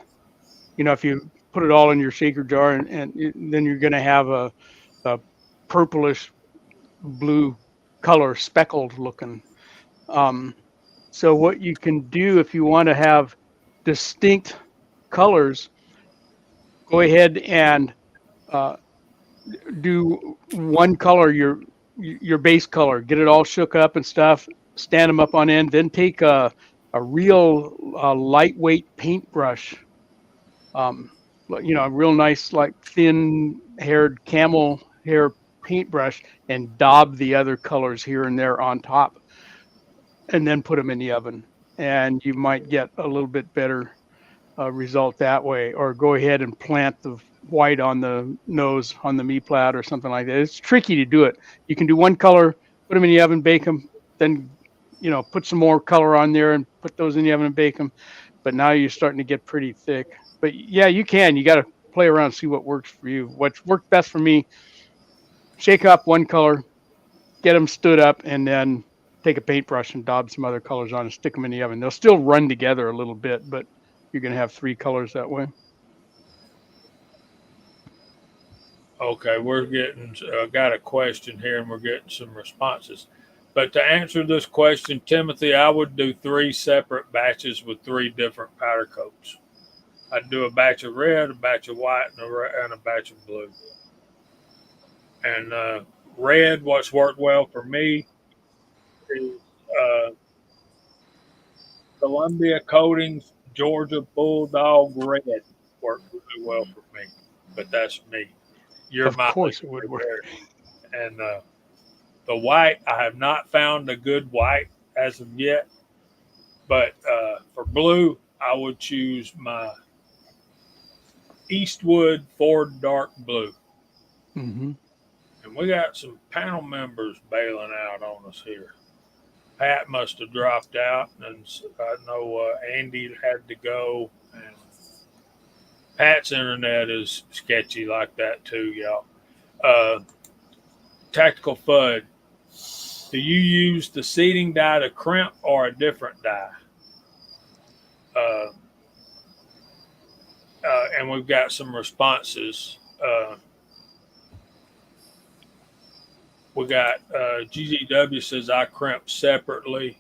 If you put it all in your shaker jar, and then you're going to have a purplish blue color, speckled looking. So what you can do if you want to have distinct colors, go ahead and do one color, your base color, get it all shook up and stuff, stand them up on end, then take a real lightweight paintbrush, a real nice, like thin haired camel hair paintbrush, and daub the other colors here and there on top, and then put them in the oven. And you might get a little bit better result that way. Or go ahead and plant the white on the nose on the me-plat or something like that. It's tricky to do it. You can do one color, put them in the oven, bake them, then put some more color on there and put those in the oven and bake them. But now you're starting to get pretty thick. But yeah, you can. You got to play around, see what works for you. What's worked best for me, shake up one color, get them stood up, and then take a paintbrush and daub some other colors on and stick them in the oven. They'll still run together a little bit, but you're going to have three colors that way. Okay, we're getting got a question here, and we're getting some responses. But to answer this question, Timothy, I would do 3 separate batches with 3 different powder coats. I'd do a batch of red, a batch of white, and a batch of blue. And red, what's worked well for me is Columbia Coatings Georgia Bulldog Red worked really well for me. But that's me. Of course it would work. And the white, I have not found a good white as of yet. But for blue, I would choose my Eastwood Ford Dark Blue. Mm-hmm. And we got some panel members bailing out on us here. Pat must have dropped out, and I know Andy had to go. And Pat's internet is sketchy like that too, y'all. Tactical Fud, do you use the seating die to crimp or a different die? And we've got some responses. We got GGW says I crimp separately.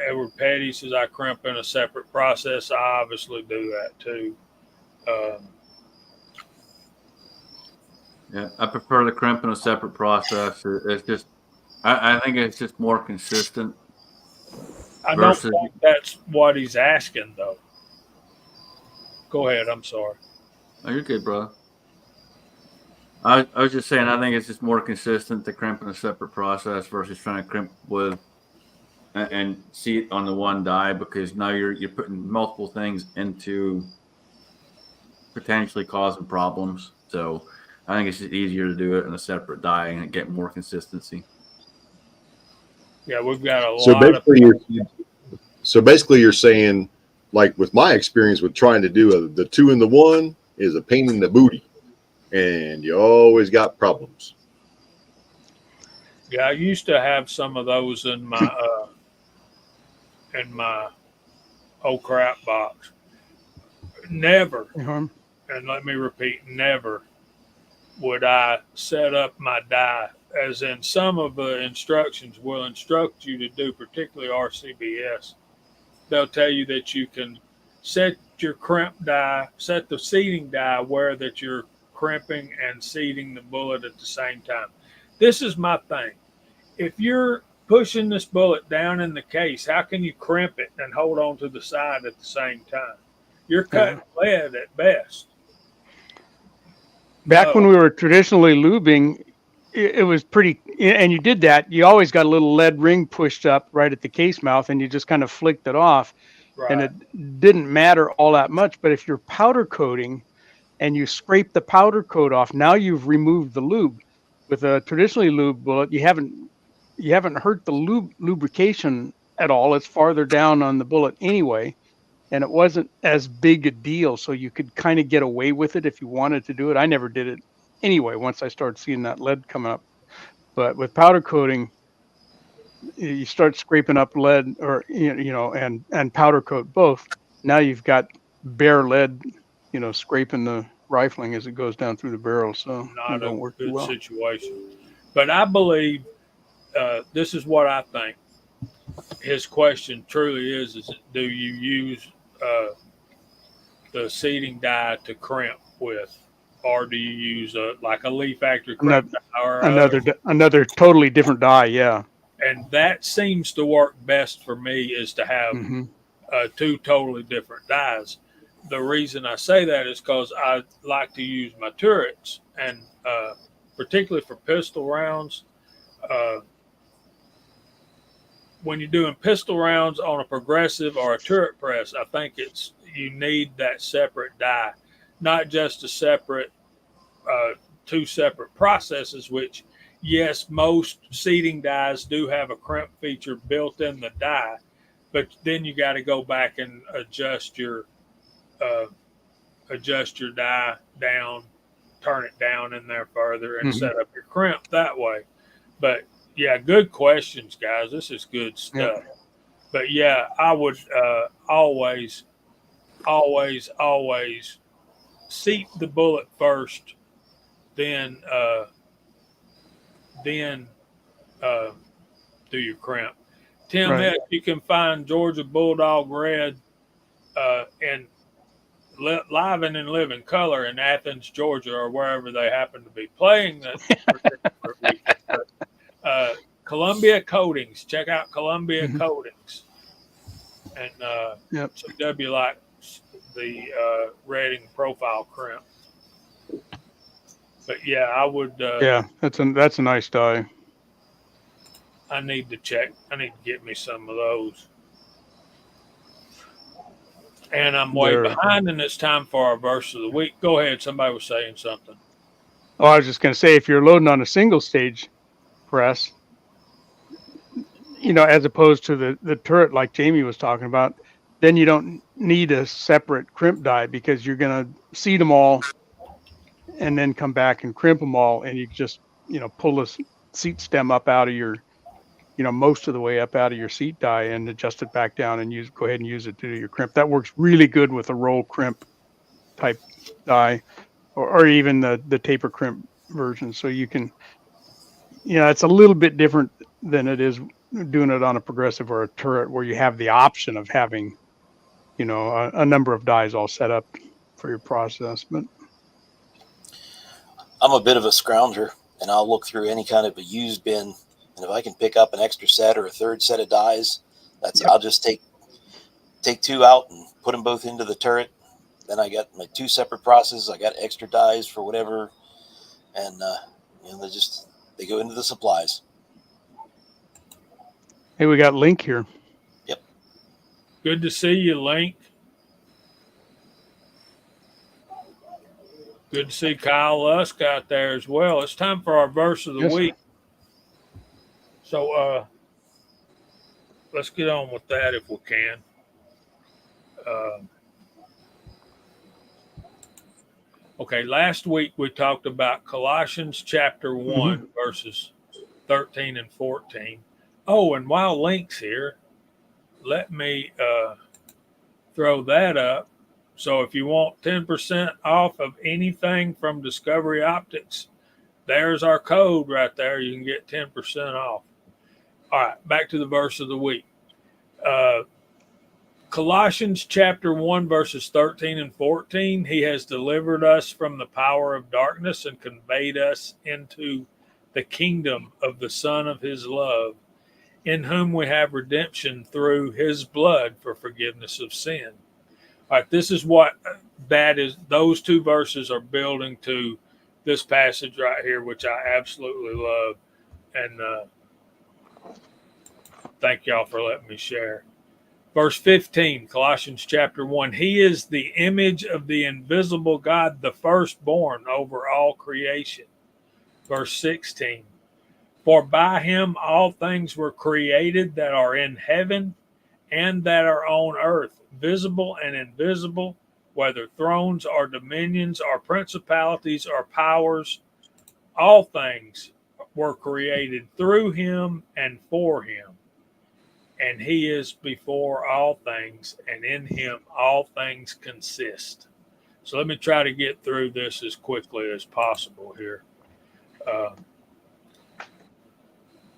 Edward Petty says I crimp in a separate process. I obviously do that too. Yeah, I prefer the crimp in a separate process. It's just, I think it's just more consistent. I don't Versus, think that's what he's asking though. Go ahead. I'm sorry. oh, you're good, brother. I was just saying, I think it's just more consistent to crimp in a separate process versus trying to crimp with and see it on the one die, because now you're putting multiple things into potentially causing problems. So I think it's just easier to do it in a separate die and get more consistency. Yeah, we've got a So lot of. basically, you're saying, like with my experience with trying to do the 2 and the 1 is a pain in the booty, and you always got problems. Yeah, I used to have some of those in my oh crap box. Never, and let me repeat, never would I set up my die, as in some of the instructions will instruct you to do, particularly RCBS. They'll tell you that you can set your crimp die, set the seating die where that you're crimping and seating the bullet at the same time. This is my thing. If you're pushing this bullet down in the case, how can you crimp it and hold on to the side at the same time? You're cutting lead at best. Back when we were traditionally lubing, it was pretty, and you did that. You always got a little lead ring pushed up right at the case mouth, and you just kind of flicked it off. Right. And it didn't matter all that much. But if you're powder coating and you scrape the powder coat off, now you've removed the lube. With a traditionally lubed bullet, you haven't hurt the lubrication at all. It's farther down on the bullet anyway, and it wasn't as big a deal, so you could kind of get away with it if you wanted to do it. I never did it anyway once I started seeing that lead coming up. But with powder coating, you start scraping up lead, or and powder coat both. Now you've got bare lead, scraping the rifling as it goes down through the barrel, so Not it don't a work too good well. situation. But I believe this is what I think. His question truly is do you use the seating die to crimp with, or do you use like a Lee Factory crimp die or Another totally different die, yeah. And that seems to work best for me, is to have two totally different dies. The reason I say that is because I like to use my turrets, and particularly for pistol rounds. When you're doing pistol rounds on a progressive or a turret press, I think you need that separate die, not just a separate two separate processes. Which, yes, most seating dies do have a crimp feature built in the die, but then you got to go back and adjust your die down, turn it down in there further, and set up your crimp that way. But yeah, good questions, guys. This is good stuff. Yep. But yeah, I would always seat the bullet first, then do your crimp. Tim, right. You can find Georgia Bulldog Red and live and in living color in Athens, Georgia, or wherever they happen to be playing that particular weekend. But, Columbia Coatings. Check out Columbia Coatings. And CW likes the Redding profile crimp. But yeah, I would. That's a nice die. I need to check. I need to get me some of those. And I'm way They're, behind, and it's time for our verse of the week. Go ahead. Somebody was saying something. oh, I was just going to say, if you're loading on a single stage press, as opposed to the turret like Jamie was talking about, then you don't need a separate crimp die because you're going to seed them all and then come back and crimp them all, and you just pull the seat stem up out of your most of the way up out of your seat die and adjust it back down and go ahead and use it to do your crimp. That works really good with a roll crimp type die, or even the taper crimp version. So you can, it's a little bit different than it is doing it on a progressive or a turret where you have the option of having, a number of dies all set up for your process. But I'm a bit of a scrounger, and I'll look through any kind of a used bin, and if I can pick up an extra set or a third set of dies, I'll just take two out and put them both into the turret. Then I got my two separate processes. I got extra dies for whatever, and they go into the supplies. hey, we got Link here. Yep. Good to see you, Link. Good to see Kyle Lusk out there as well. It's time for our verse of the Yes, week. So let's get on with that if we can. Okay, last week we talked about Colossians chapter 1, verses 13 and 14. Oh, and while Link's here, let me throw that up. So if you want 10% off of anything from Discovery Optics, there's our code right there. You can get 10% off. All right, back to the verse of the week. Colossians chapter 1, verses 13 and 14. He has delivered us from the power of darkness and conveyed us into the kingdom of the Son of his love, in whom we have redemption through his blood for forgiveness of sin. All right, this is what those two verses are building to this passage right here, which I absolutely love. And thank y'all for letting me share. Verse 15, Colossians chapter 1. He is the image of the invisible God, the firstborn over all creation. Verse 16, for by him all things were created that are in heaven and that are on earth, visible and invisible, whether thrones or dominions or principalities or powers. All things were created through him and for him. And he is before all things, and in him all things consist. So let me try to get through this as quickly as possible here.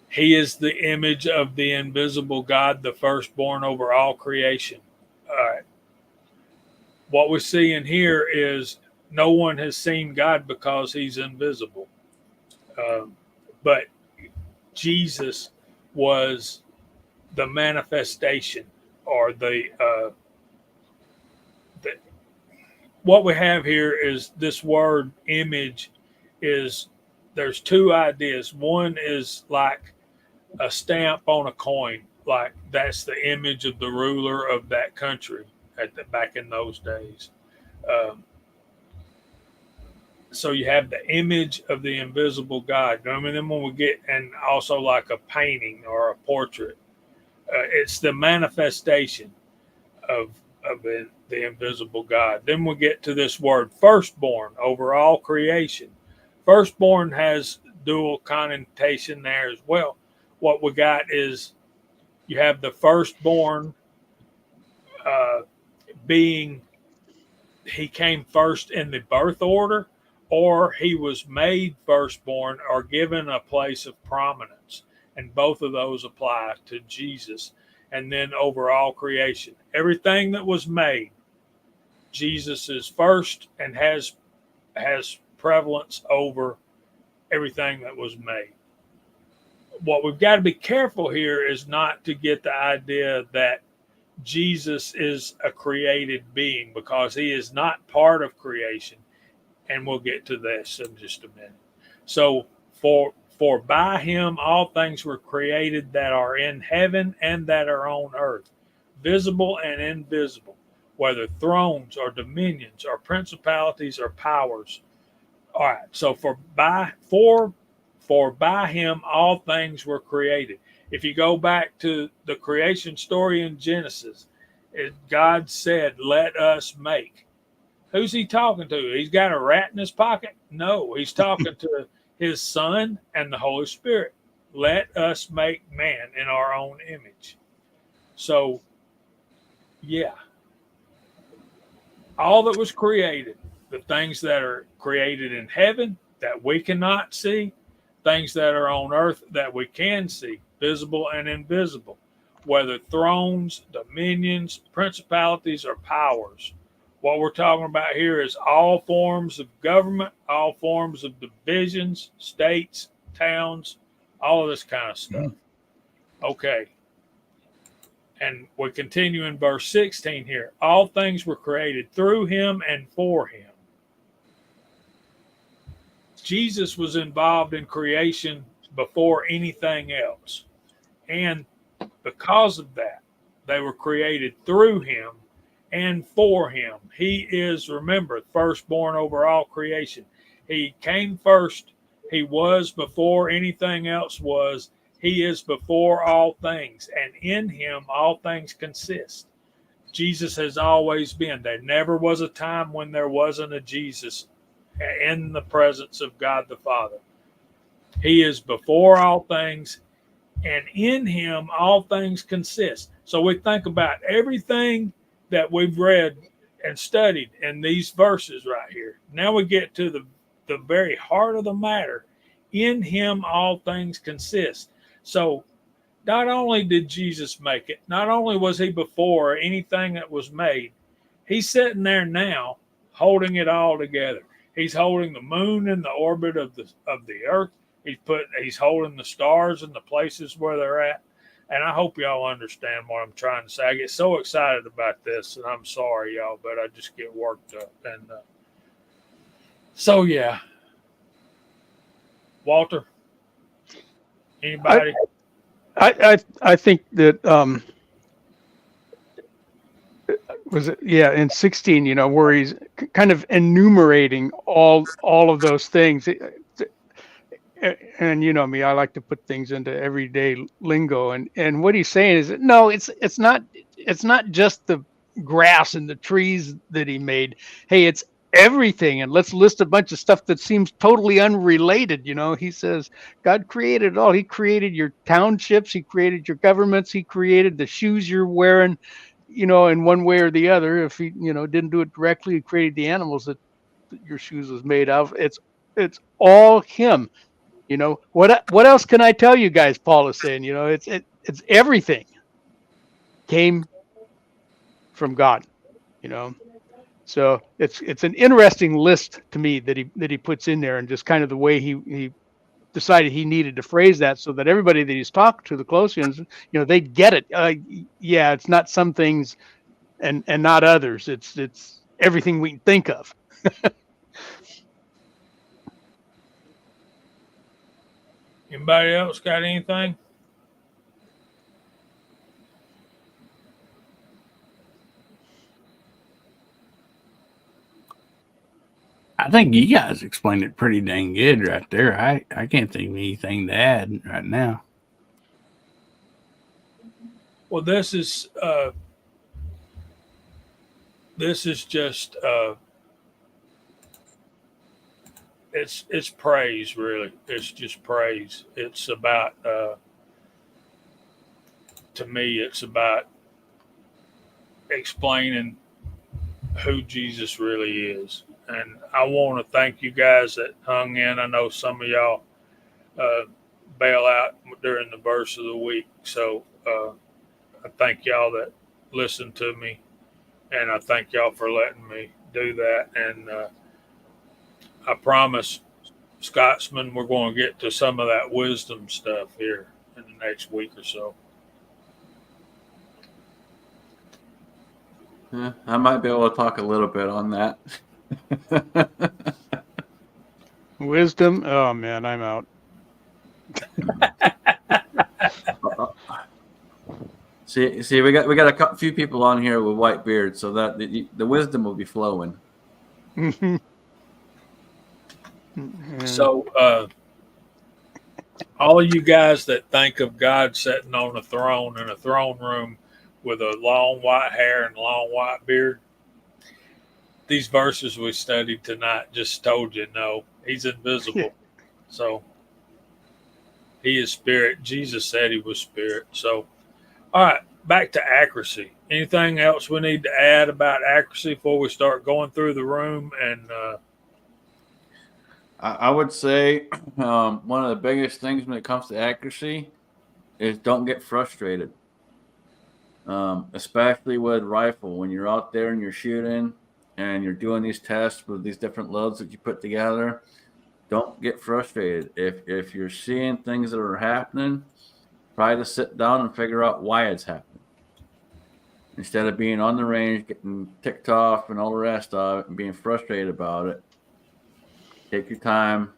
He is the image of the invisible God, the firstborn over all creation. All right. What we see in here is no one has seen God because he's invisible. But Jesus was the manifestation, or what we have here is this word image. There's two ideas. One is like a stamp on a coin, like that's the image of the ruler of that country back in those days. So you have the image of the invisible God. I mean, then when we get, and also like a painting or a portrait, it's the manifestation of the invisible God. Then we get to this word firstborn over all creation. Firstborn has dual connotation there as well. What we got is you have the firstborn being he came first in the birth order, or he was made firstborn or given a place of prominence. And both of those apply to Jesus. And then over all creation, everything that was made, Jesus is first and has prevalence over everything that was made. What we've got to be careful here is not to get the idea that Jesus is a created being, because he is not part of creation. And we'll get to this in just a minute. So for by him all things were created that are in heaven and that are on earth, visible and invisible, whether thrones or dominions or principalities or powers. All right. So for by him all things were created. If you go back to the creation story in Genesis, God said, "Let us make." Who's he talking to? He's got a rat in his pocket? No, he's talking to his Son and the Holy Spirit. Let us make man in our own image. So, yeah, all that was created, the things that are created in heaven that we cannot see, things that are on earth that we can see, visible and invisible, whether thrones, dominions, principalities, or powers. What we're talking about here is all forms of government, all forms of divisions, states, towns, all of this kind of stuff. Okay. And we continue in verse 16 here. All things were created through him and for him. Jesus was involved in creation before anything else. And because of that, they were created through him and for him. He is, remember, firstborn over all creation. He came first. He was before anything else was. He is before all things, and in him all things consist. Jesus has always been. There never was a time when there wasn't a Jesus in the presence of God the Father. He is before all things, and in him all things consist. So we think about everything that we've read and studied in these verses right here. Now we get to the very heart of the matter. In him all things consist. So not only did Jesus make it, not only was he before anything that was made, he's sitting there now holding it all together. He's holding the moon in the orbit of the earth. He's holding the stars in the places where they're at. And I hope y'all understand what I'm trying to say. I get so excited about this, and I'm sorry, y'all, but I just get worked up. And so, yeah. Walter, anybody? I think that was it, yeah, in 16, where he's kind of enumerating all of those things. And you know me, I like to put things into everyday lingo. And what he's saying is that no, it's not just the grass and the trees that he made. Hey, it's everything. And let's list a bunch of stuff that seems totally unrelated. He says God created it all. He created your townships. He created your governments. He created the shoes you're wearing, in one way or the other. If he, didn't do it directly, he created the animals that your shoes was made of. It's all him. What else can I tell you guys? Paul is saying, it's everything came from God, So it's an interesting list to me that he puts in there, and just kind of the way he decided he needed to phrase that so that everybody that he's talked to, the Colossians, they get it. Yeah, it's not some things and not others. It's everything we can think of. Anybody else got anything? I think you guys explained it pretty dang good right there. I can't think of anything to add right now. Well, this is just it's praise, really. It's just praise. It's about to me, it's about explaining who Jesus really is. And I want to thank you guys that hung in. I know some of y'all bail out during the verse of the week. So I thank y'all that listened to me. And I thank y'all for letting me do that. And I promise, Scotsman, we're going to get to some of that wisdom stuff here in the next week or so. Yeah, I might be able to talk a little bit on that. Wisdom. Oh man, I'm out. See, we got a few people on here with white beards, so that the wisdom will be flowing. Mhm. So, all of you guys that think of God sitting on a throne in a throne room with a long white hair and long white beard, these verses we studied tonight just told you no, he's invisible. So he is spirit. Jesus said he was spirit. So, all right, back to accuracy. Anything else we need to add about accuracy before we start going through the room? And I would say one of the biggest things when it comes to accuracy is don't get frustrated. Especially with rifle, when you're out there and you're shooting and you're doing these tests with these different loads that you put together, don't get frustrated. If you're seeing things that are happening, try to sit down and figure out why it's happening. Instead of being on the range, getting ticked off and all the rest of it and being frustrated about it, take your time.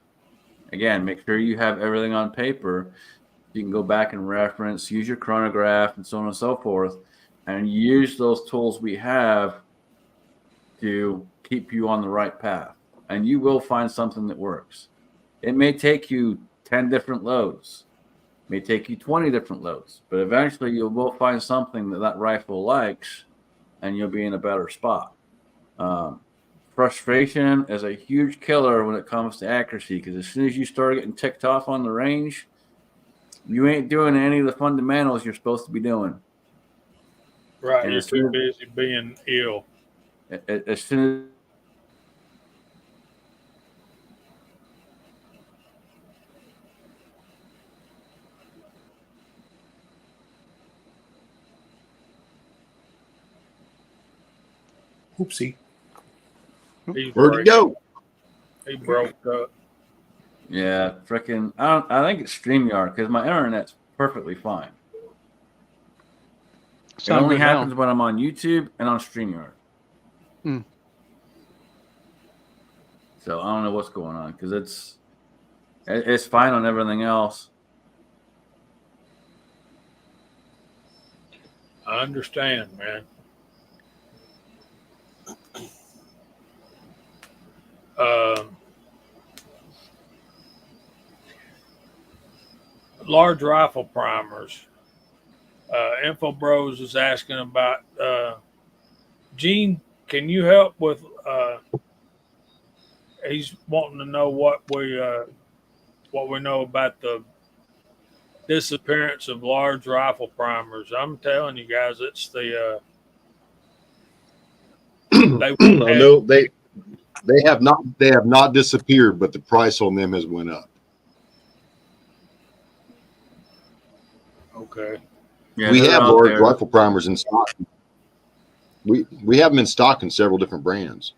Again, make sure you have everything on paper. You can go back and reference, use your chronograph and so on and so forth, and use those tools we have to keep you on the right path. And you will find something that works. It may take you 10 different loads, it may take you 20 different loads, but eventually you will find something that rifle likes, and you'll be in a better spot. Frustration is a huge killer when it comes to accuracy, because as soon as you start getting ticked off on the range, you ain't doing any of the fundamentals you're supposed to be doing. right, And you're as soon too busy being ill. as soon Oopsie. He's Where'd he go? He broke up. yeah, freaking, I think it's StreamYard, because my internet's perfectly fine. It Sound only good now. happens when I'm on YouTube and on StreamYard. Hmm. So I don't know what's going on, because it's fine on everything else. I understand, man. Large rifle primers. Info Bros is asking about Gene. Can you help with? He's wanting to know what we know about the disappearance of large rifle primers. I'm telling you guys, it's the they I know they have not disappeared, but the price on them has went up. okay. Yeah, We they're have out large there. rifle primers in stock. We have them in stock in several different brands.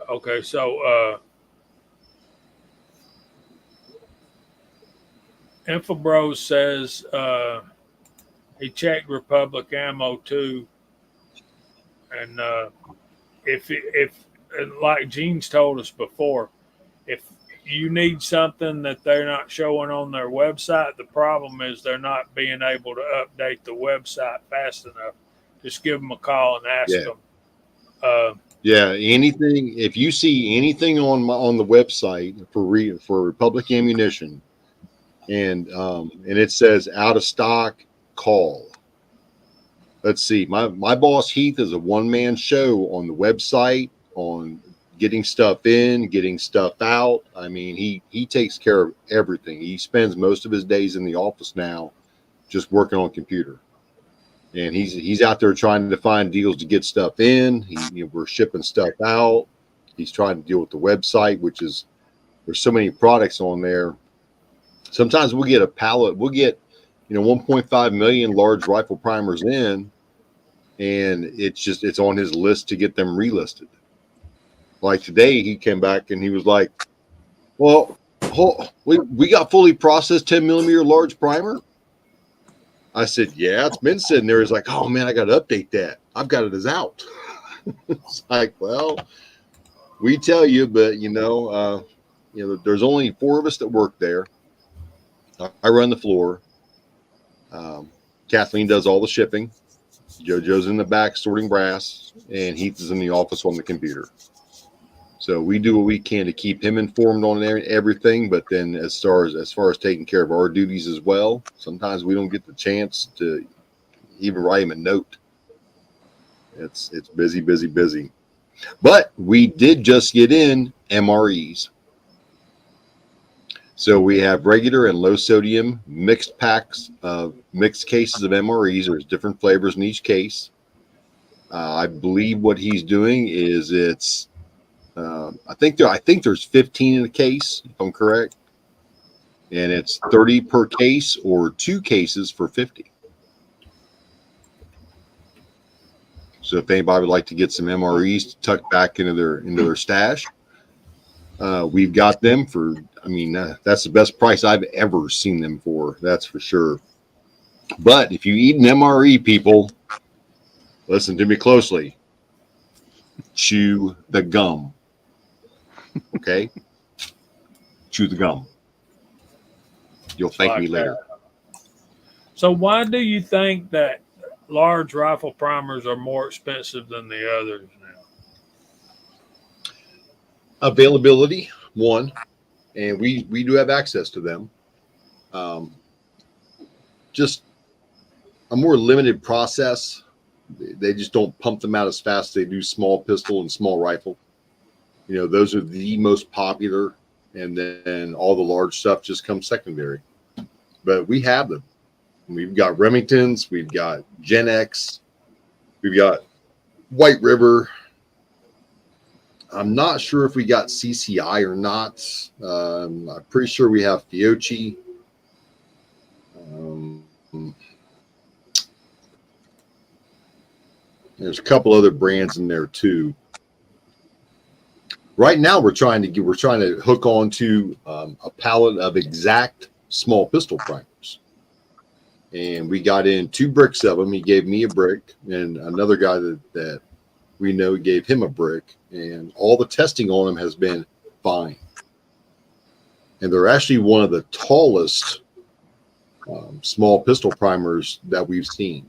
Okay, so Infobros says he checked Republic Ammo too, and if like Gene's told us before, if you need something that they're not showing on their website, the problem is they're not being able to update the website fast enough. Just give them a call and ask them. Yeah, anything. If you see anything on the website for Republic Ammunition, and it says out of stock, call. Let's see. My boss Heath is a one-man show on the website on getting stuff in, getting stuff out. I mean, he takes care of everything. He spends most of his days in the office now, just working on computer. And he's out there trying to find deals to get stuff in. We're shipping stuff out. He's trying to deal with the website, which is there's so many products on there. Sometimes we'll get a pallet. We'll get 1.5 million large rifle primers in, and it's on his list to get them relisted. Like today, he came back and he was like, "Well, we got fully processed 10 millimeter large primer." I said, "Yeah, it's been sitting there." He's like, "Oh man, I got to update that. I've got it as out." It's like, well, we tell you, but there's only 4 of us that work there. I run the floor. Kathleen does all the shipping. JoJo's in the back sorting brass, and Heath is in the office on the computer. So we do what we can to keep him informed on everything. But then as far as taking care of our duties as well, sometimes we don't get the chance to even write him a note. It's busy, busy, busy. But we did just get in MREs. So we have regular and low sodium mixed packs of mixed cases of MREs. There's different flavors in each case. I believe what he's doing is it's I think there's 15 in a case, if I'm correct, and it's 30 per case or 2 cases for 50. So if anybody would like to get some MREs to tuck back into their stash, we've got them for. I mean, that's the best price I've ever seen them for. That's for sure. But if you eat an MRE, people, listen to me closely. Chew the gum. Okay? Chew the gum. You'll thank me later. So why do you think that large rifle primers are more expensive than the others now? Availability, one, and we do have access to them. Just a more limited process. They just don't pump them out as fast as they do small pistol and small rifle. You know, those are the most popular, and then all the large stuff just comes secondary. But we have them. We've got Remingtons, we've got Gen X, we've got White River. I'm not sure if we got CCI or not. I'm pretty sure we have Fiocchi. There's a couple other brands in there too. Right now, we're trying to hook on to a pallet of exact small pistol primers, and we got in 2 bricks of them. He gave me a brick, and another guy that we know gave him a brick, and all the testing on them has been fine. And they're actually one of the tallest small pistol primers that we've seen.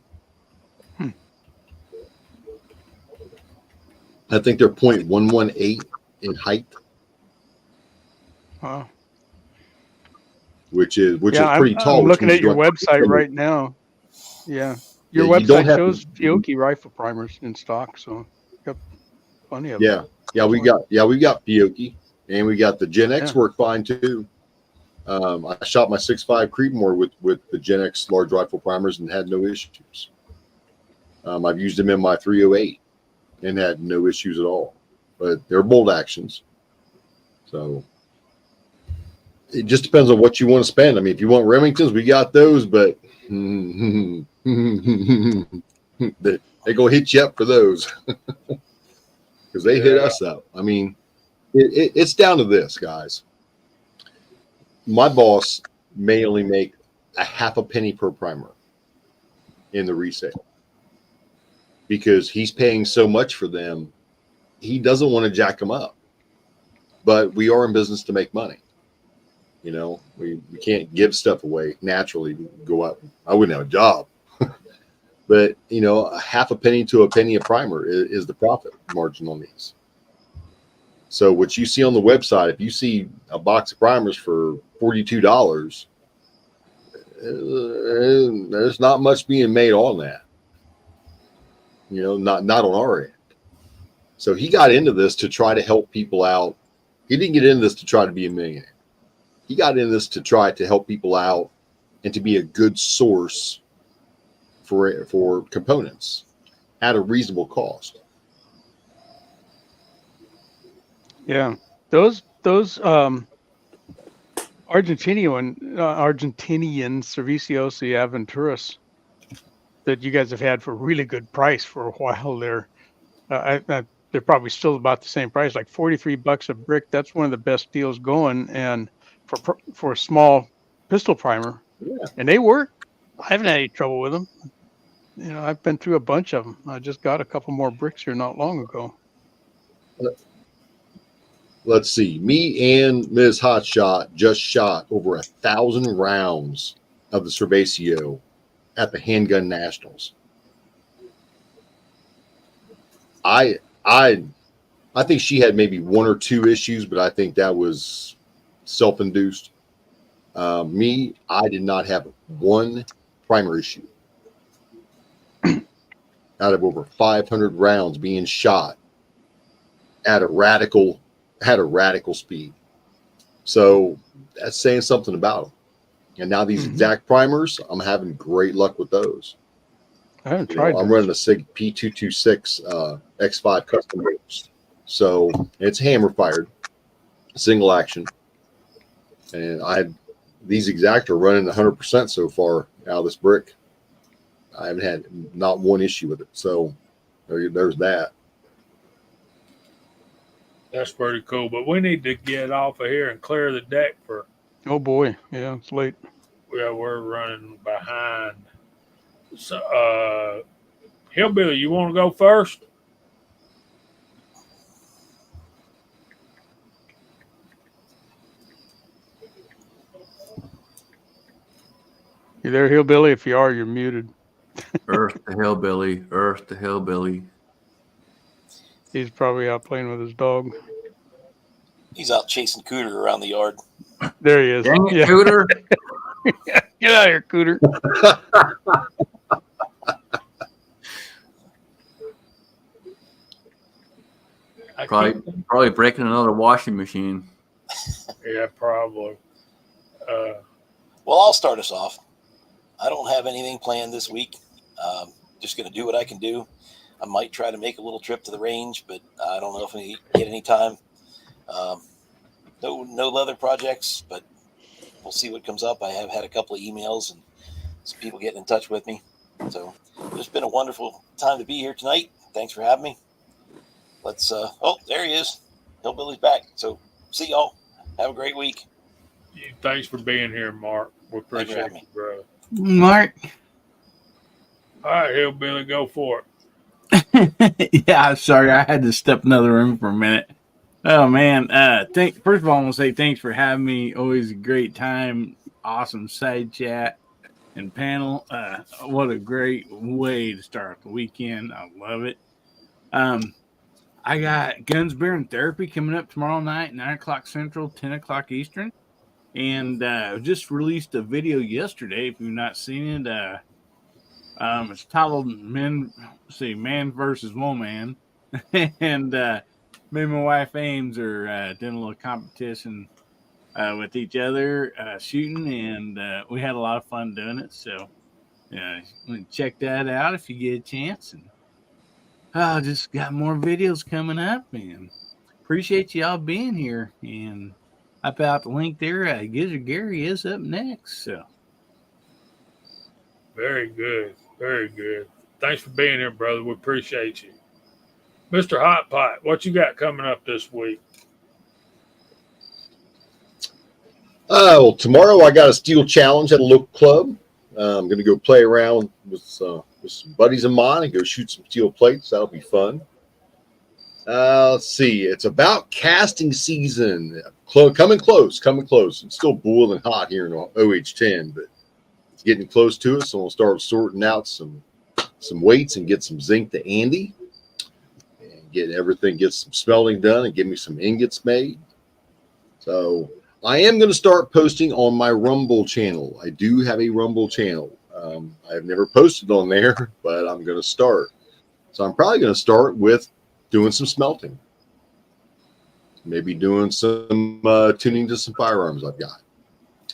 I think they're .118 in height. Wow. Which is pretty tall. I'm looking at your website right now. Yeah. Your website shows Fiocchi rifle primers in stock, so got plenty of them. Yeah, we got Fiocchi, and we got the Gen X work fine too. I shot my 6.5 Creedmoor with the Gen X large rifle primers and had no issues. I've used them in my 308 and had no issues at all. But they're bolt actions, so it just depends on what you want to spend. I mean, if you want Remingtons, we got those, but they go hit you up for those because they hit us up. I mean, it's down to this, guys. My boss may only make a half a penny per primer in the resale because he's paying so much for them. He doesn't want to jack them up, but we are in business to make money. You know, we can't give stuff away naturally. Go out, I wouldn't have a job. But, you know, a half a penny to a penny a primer is the profit margin on these. So what you see on the website, if you see a box of primers for $42, there's not much being made on that. You know, not on our end. So he got into this to try to help people out. He didn't get into this to try to be a millionaire. He got into this to try to help people out and to be a good source for components at a reasonable cost. Yeah, those Argentinian Serviciosi Aventuras that you guys have had for a really good price for a while there. They're probably still about the same price, like $43 a brick. That's one of the best deals going, and for a small pistol primer, and they work. I haven't had any trouble with them. You know, I've been through a bunch of them. I just got a couple more bricks here not long ago. Let's see. Me and Ms. Hotshot just shot over 1,000 rounds of the Cervacio at the Handgun Nationals. I think she had maybe one or two issues, but I think that was self-induced. Me, I did not have one primer issue out of over 500 rounds being shot at a radical speed. So that's saying something about them. And now these exact primers, I'm having great luck with those. I haven't tried I'm those. running a SIG P226 X5 custom ropes. So it's hammer fired, single action. And these exact are running 100% so far out of this brick. I haven't had not one issue with it. So there's that. That's pretty cool. But we need to get off of here and clear the deck for. Oh boy, yeah, it's late. Yeah, we're running behind. So, Hillbilly, you want to go first? You there, Hillbilly? If you are, you're muted. Earth the hillbilly. Earth the hillbilly. He's probably out playing with his dog. He's out chasing Cooter around the yard. There he is. Dang it, Cooter. Get out of here, Cooter. Probably breaking another washing machine. Yeah, probably. Well, I'll start us off. I don't have anything planned this week. Just going to do what I can do. I might try to make a little trip to the range, but I don't know if I get any time. No leather projects, but we'll see what comes up. I have had a couple of emails and some people getting in touch with me. So it's been a wonderful time to be here tonight. Thanks for having me. Let's, there he is. Hillbilly's back. So see y'all. Have a great week. Thanks for being here, Mark. We appreciate you, bro. Mark. All right, Hillbilly, go for it. Yeah, sorry, I had to step another room for a minute. Oh man, first of all, I want to say thanks for having me. Always a great time. Awesome side chat and panel. What a great way to start the weekend. I love it. I got Guns, Beer, and Therapy coming up tomorrow night, 9 o'clock Central, 10 o'clock Eastern. And just released a video yesterday. If you've not seen it, it's titled Man versus Woman. And me and my wife Ames are doing a little competition with each other, shooting, and we had a lot of fun doing it. So check that out if you get a chance. And just got more videos coming up, and appreciate y'all being here. And I put out the link there. Gizzard Gary is up next. So Very good. Very good. Thanks for being here, brother. We appreciate you. Mr. Hot Pot, what you got coming up this week? Well, tomorrow I got a steel challenge at a local club. I'm going to go play around with some buddies of mine and go shoot some steel plates. That'll be fun. Let's see. It's about casting season. Coming close. It's still boiling hot here in OH10, but it's getting close to us. So we'll start sorting out some weights and get some zinc to Andy and get some smelting done and get me some ingots made. So I am going to start posting on my Rumble channel. I do have a Rumble channel. I've never posted on there, but I'm going to start. So I'm probably going to start with doing some smelting. Maybe doing some tuning to some firearms I've got.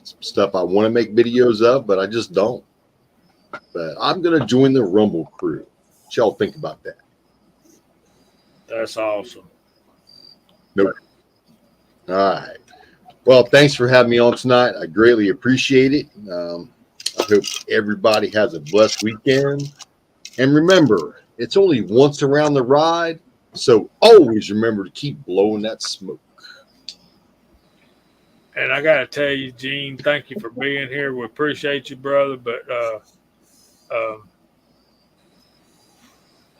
Some stuff I want to make videos of, but I just don't. But I'm going to join the Rumble crew. What y'all think about that? That's awesome. Nope. All right. Well, thanks for having me on tonight. I greatly appreciate it. I hope everybody has a blessed weekend. And remember, it's only once around the ride, so always remember to keep blowing that smoke. And I got to tell you, Gene, thank you for being here. We appreciate you, brother. But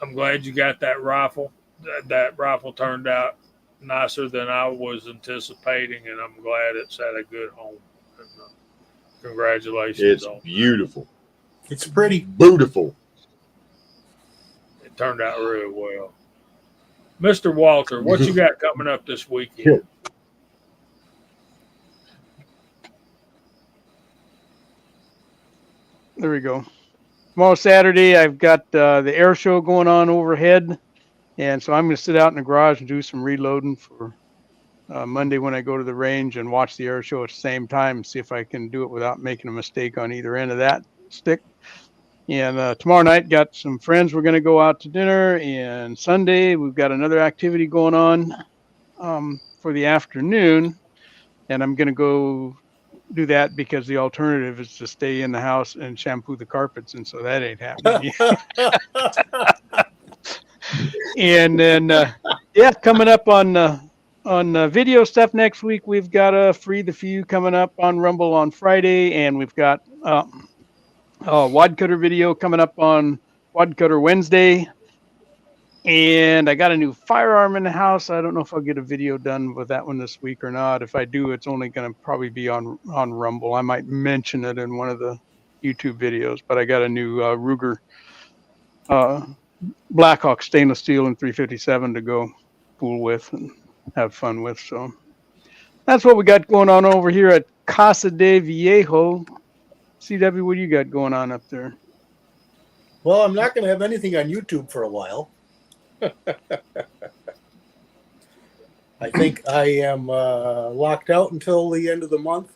I'm glad you got that rifle. That rifle turned out nicer than I was anticipating, and I'm glad it's at a good home. And, congratulations. It's beautiful. It's pretty. Beautiful. It turned out really well. Mr. Walter, what you got coming up this weekend? There we go. Tomorrow, Saturday, I've got the air show going on overhead. And so I'm going to sit out in the garage and do some reloading for Monday when I go to the range and watch the air show at the same time and see if I can do it without making a mistake on either end of that stick. And tomorrow night, got some friends. We're going to go out to dinner. And Sunday, we've got another activity going on for the afternoon. And I'm going to go do that because the alternative is to stay in the house and shampoo the carpets. And so that ain't happening. And then, yeah, coming up on video stuff next week, we've got Free the Few coming up on Rumble on Friday. And we've got Wad Cutter video coming up on Wad Cutter Wednesday. And I got a new firearm in the house. I don't know if I'll get a video done with that one this week or not. If I do, it's only going to probably be on Rumble. I might mention it in one of the YouTube videos, but I got a new Ruger Blackhawk stainless steel and 357 to go fool with and have fun with. So that's what we got going on over here at Casa de Viejo. CW, what do you got going on up there? Well, I'm not going to have anything on YouTube for a while. I think I am locked out until the end of the month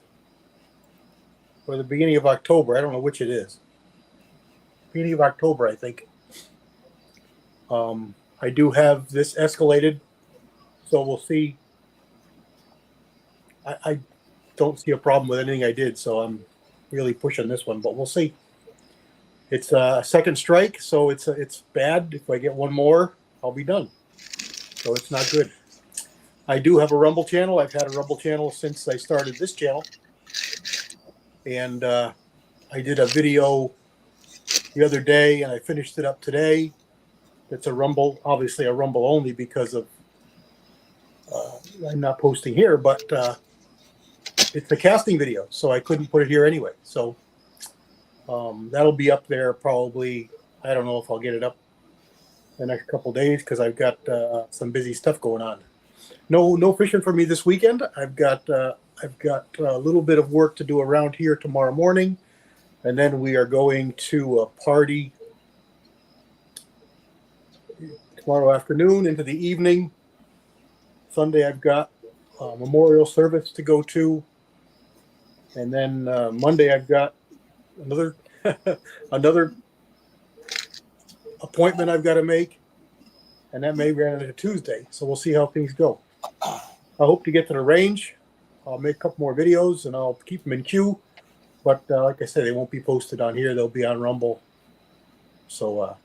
or the beginning of October. I don't know which it is. Beginning of October, I think. I do have this escalated, so we'll see. I don't see a problem with anything I did, so I'm really pushing this one, but we'll see. It's a second strike, so it's bad. If I get one more, I'll be done. So it's not good. I do have a Rumble channel. I've had a Rumble channel since I started this channel. And I did a video the other day, and I finished it up today. It's a Rumble, obviously a Rumble only because of I'm not posting here, but it's a casting video, so I couldn't put it here anyway. So that'll be up there probably. I don't know if I'll get it up the next couple of days because I've got some busy stuff going on. No fishing for me this weekend. I've got a little bit of work to do around here tomorrow morning, and then we are going to a party tomorrow afternoon into the evening. Sunday I've got a memorial service to go to, and then Monday I've got another another appointment I've got to make, and that may run into Tuesday. So we'll see how things go. I hope to get to the range. I'll make a couple more videos and I'll keep them in queue. But like I said, they won't be posted on here. They'll be on Rumble. So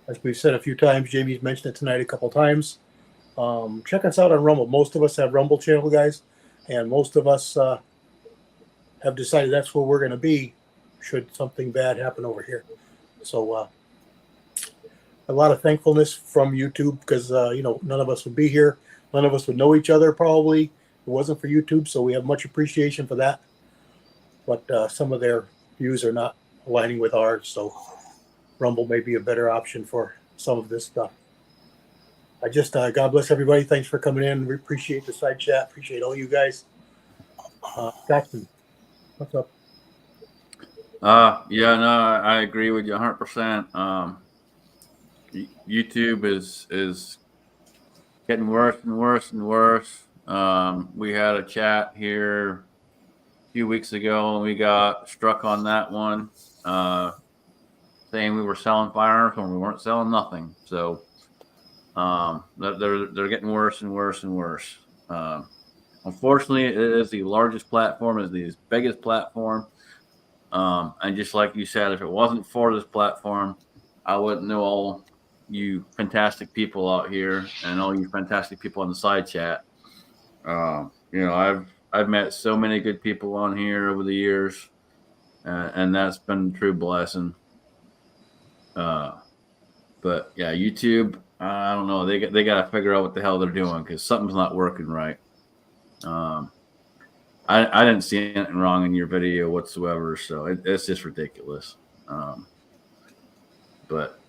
as we've said a few times, Jamie's mentioned it tonight a couple times. Check us out on Rumble. Most of us have Rumble channel, guys, and most of us have decided that's where we're going to be should something bad happen over here. So a lot of thankfulness from YouTube because, none of us would be here. None of us would know each other probably. It wasn't for YouTube, so we have much appreciation for that. But some of their views are not aligning with ours, so Rumble may be a better option for some of this stuff. I just, God bless everybody. Thanks for coming in. We appreciate the side chat. Appreciate all you guys. Jackson, what's up? Yeah, no, I agree with you 100%. YouTube is getting worse and worse and worse. We had a chat here a few weeks ago, and we got struck on that one, saying we were selling firearms when we weren't selling nothing. So they're getting worse and worse and worse. Unfortunately, it is the largest platform, it is the biggest platform. And just like you said, if it wasn't for this platform, I wouldn't know all you fantastic people out here and all you fantastic people on the side chat. I've met so many good people on here over the years, and that's been a true blessing. But yeah, YouTube, I don't know. They got to figure out what the hell they're doing because something's not working right. I didn't see anything wrong in your video whatsoever, so it's just ridiculous. But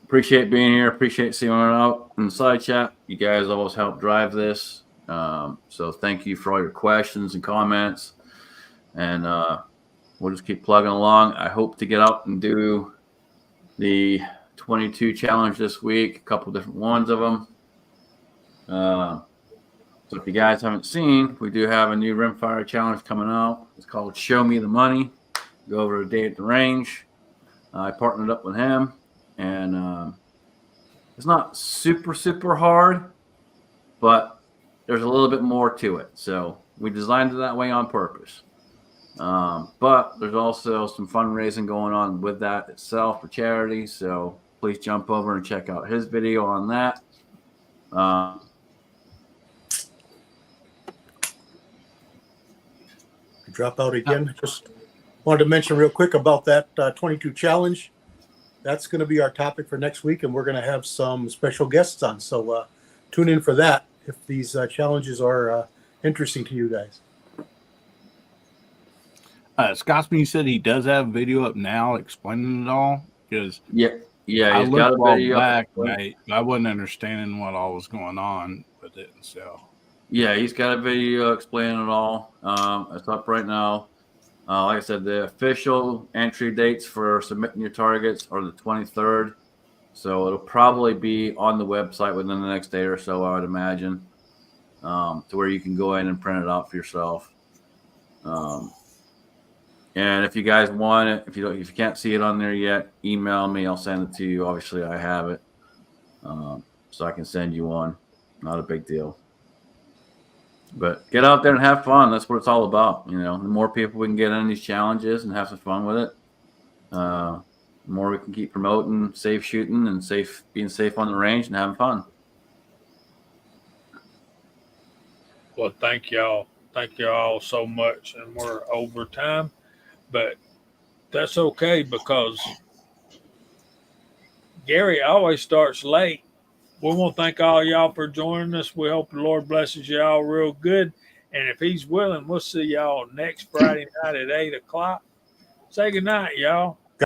appreciate being here. Appreciate seeing you out in the side chat. You guys always help drive this. So thank you for all your questions and comments. And we'll just keep plugging along. I hope to get out and do the 22 challenge this week, a couple different ones of them. So if you guys haven't seen, we do have a new rimfire challenge coming out. It's called Show Me the Money. Go over a day at the range. I partnered up with him, and it's not super hard, but there's a little bit more to it. So we designed it that way on purpose. But there's also some fundraising going on with that itself for charity. So please jump over and check out his video on that. Drop out again. Just wanted to mention real quick about that 22 challenge. That's going to be our topic for next week, and we're going to have some special guests on. So tune in for that if these challenges are interesting to you guys. Scotsman, you said he does have a video up now explaining it all? Because yeah, I he's looked got a a while video back, and I wasn't understanding what all was going on with it. So yeah, he's got a video explaining it all. It's up right now. Like I said, the official entry dates for submitting your targets are the 23rd. So it'll probably be on the website within the next day or so, I would imagine, to where you can go in and print it out for yourself. And if you guys want it, if you can't see it on there yet, email me. I'll send it to you. Obviously, I have it, so I can send you one. Not a big deal. But get out there and have fun. That's what it's all about. You know, the more people we can get in these challenges and have some fun with it, the more we can keep promoting safe shooting and being safe on the range and having fun. Well, thank y'all. Thank y'all so much. And we're over time, but that's okay because Gary always starts late. We want to thank all y'all for joining us. We hope the Lord blesses y'all real good. And if he's willing, we'll see y'all next Friday night at 8 o'clock. Say good night, y'all.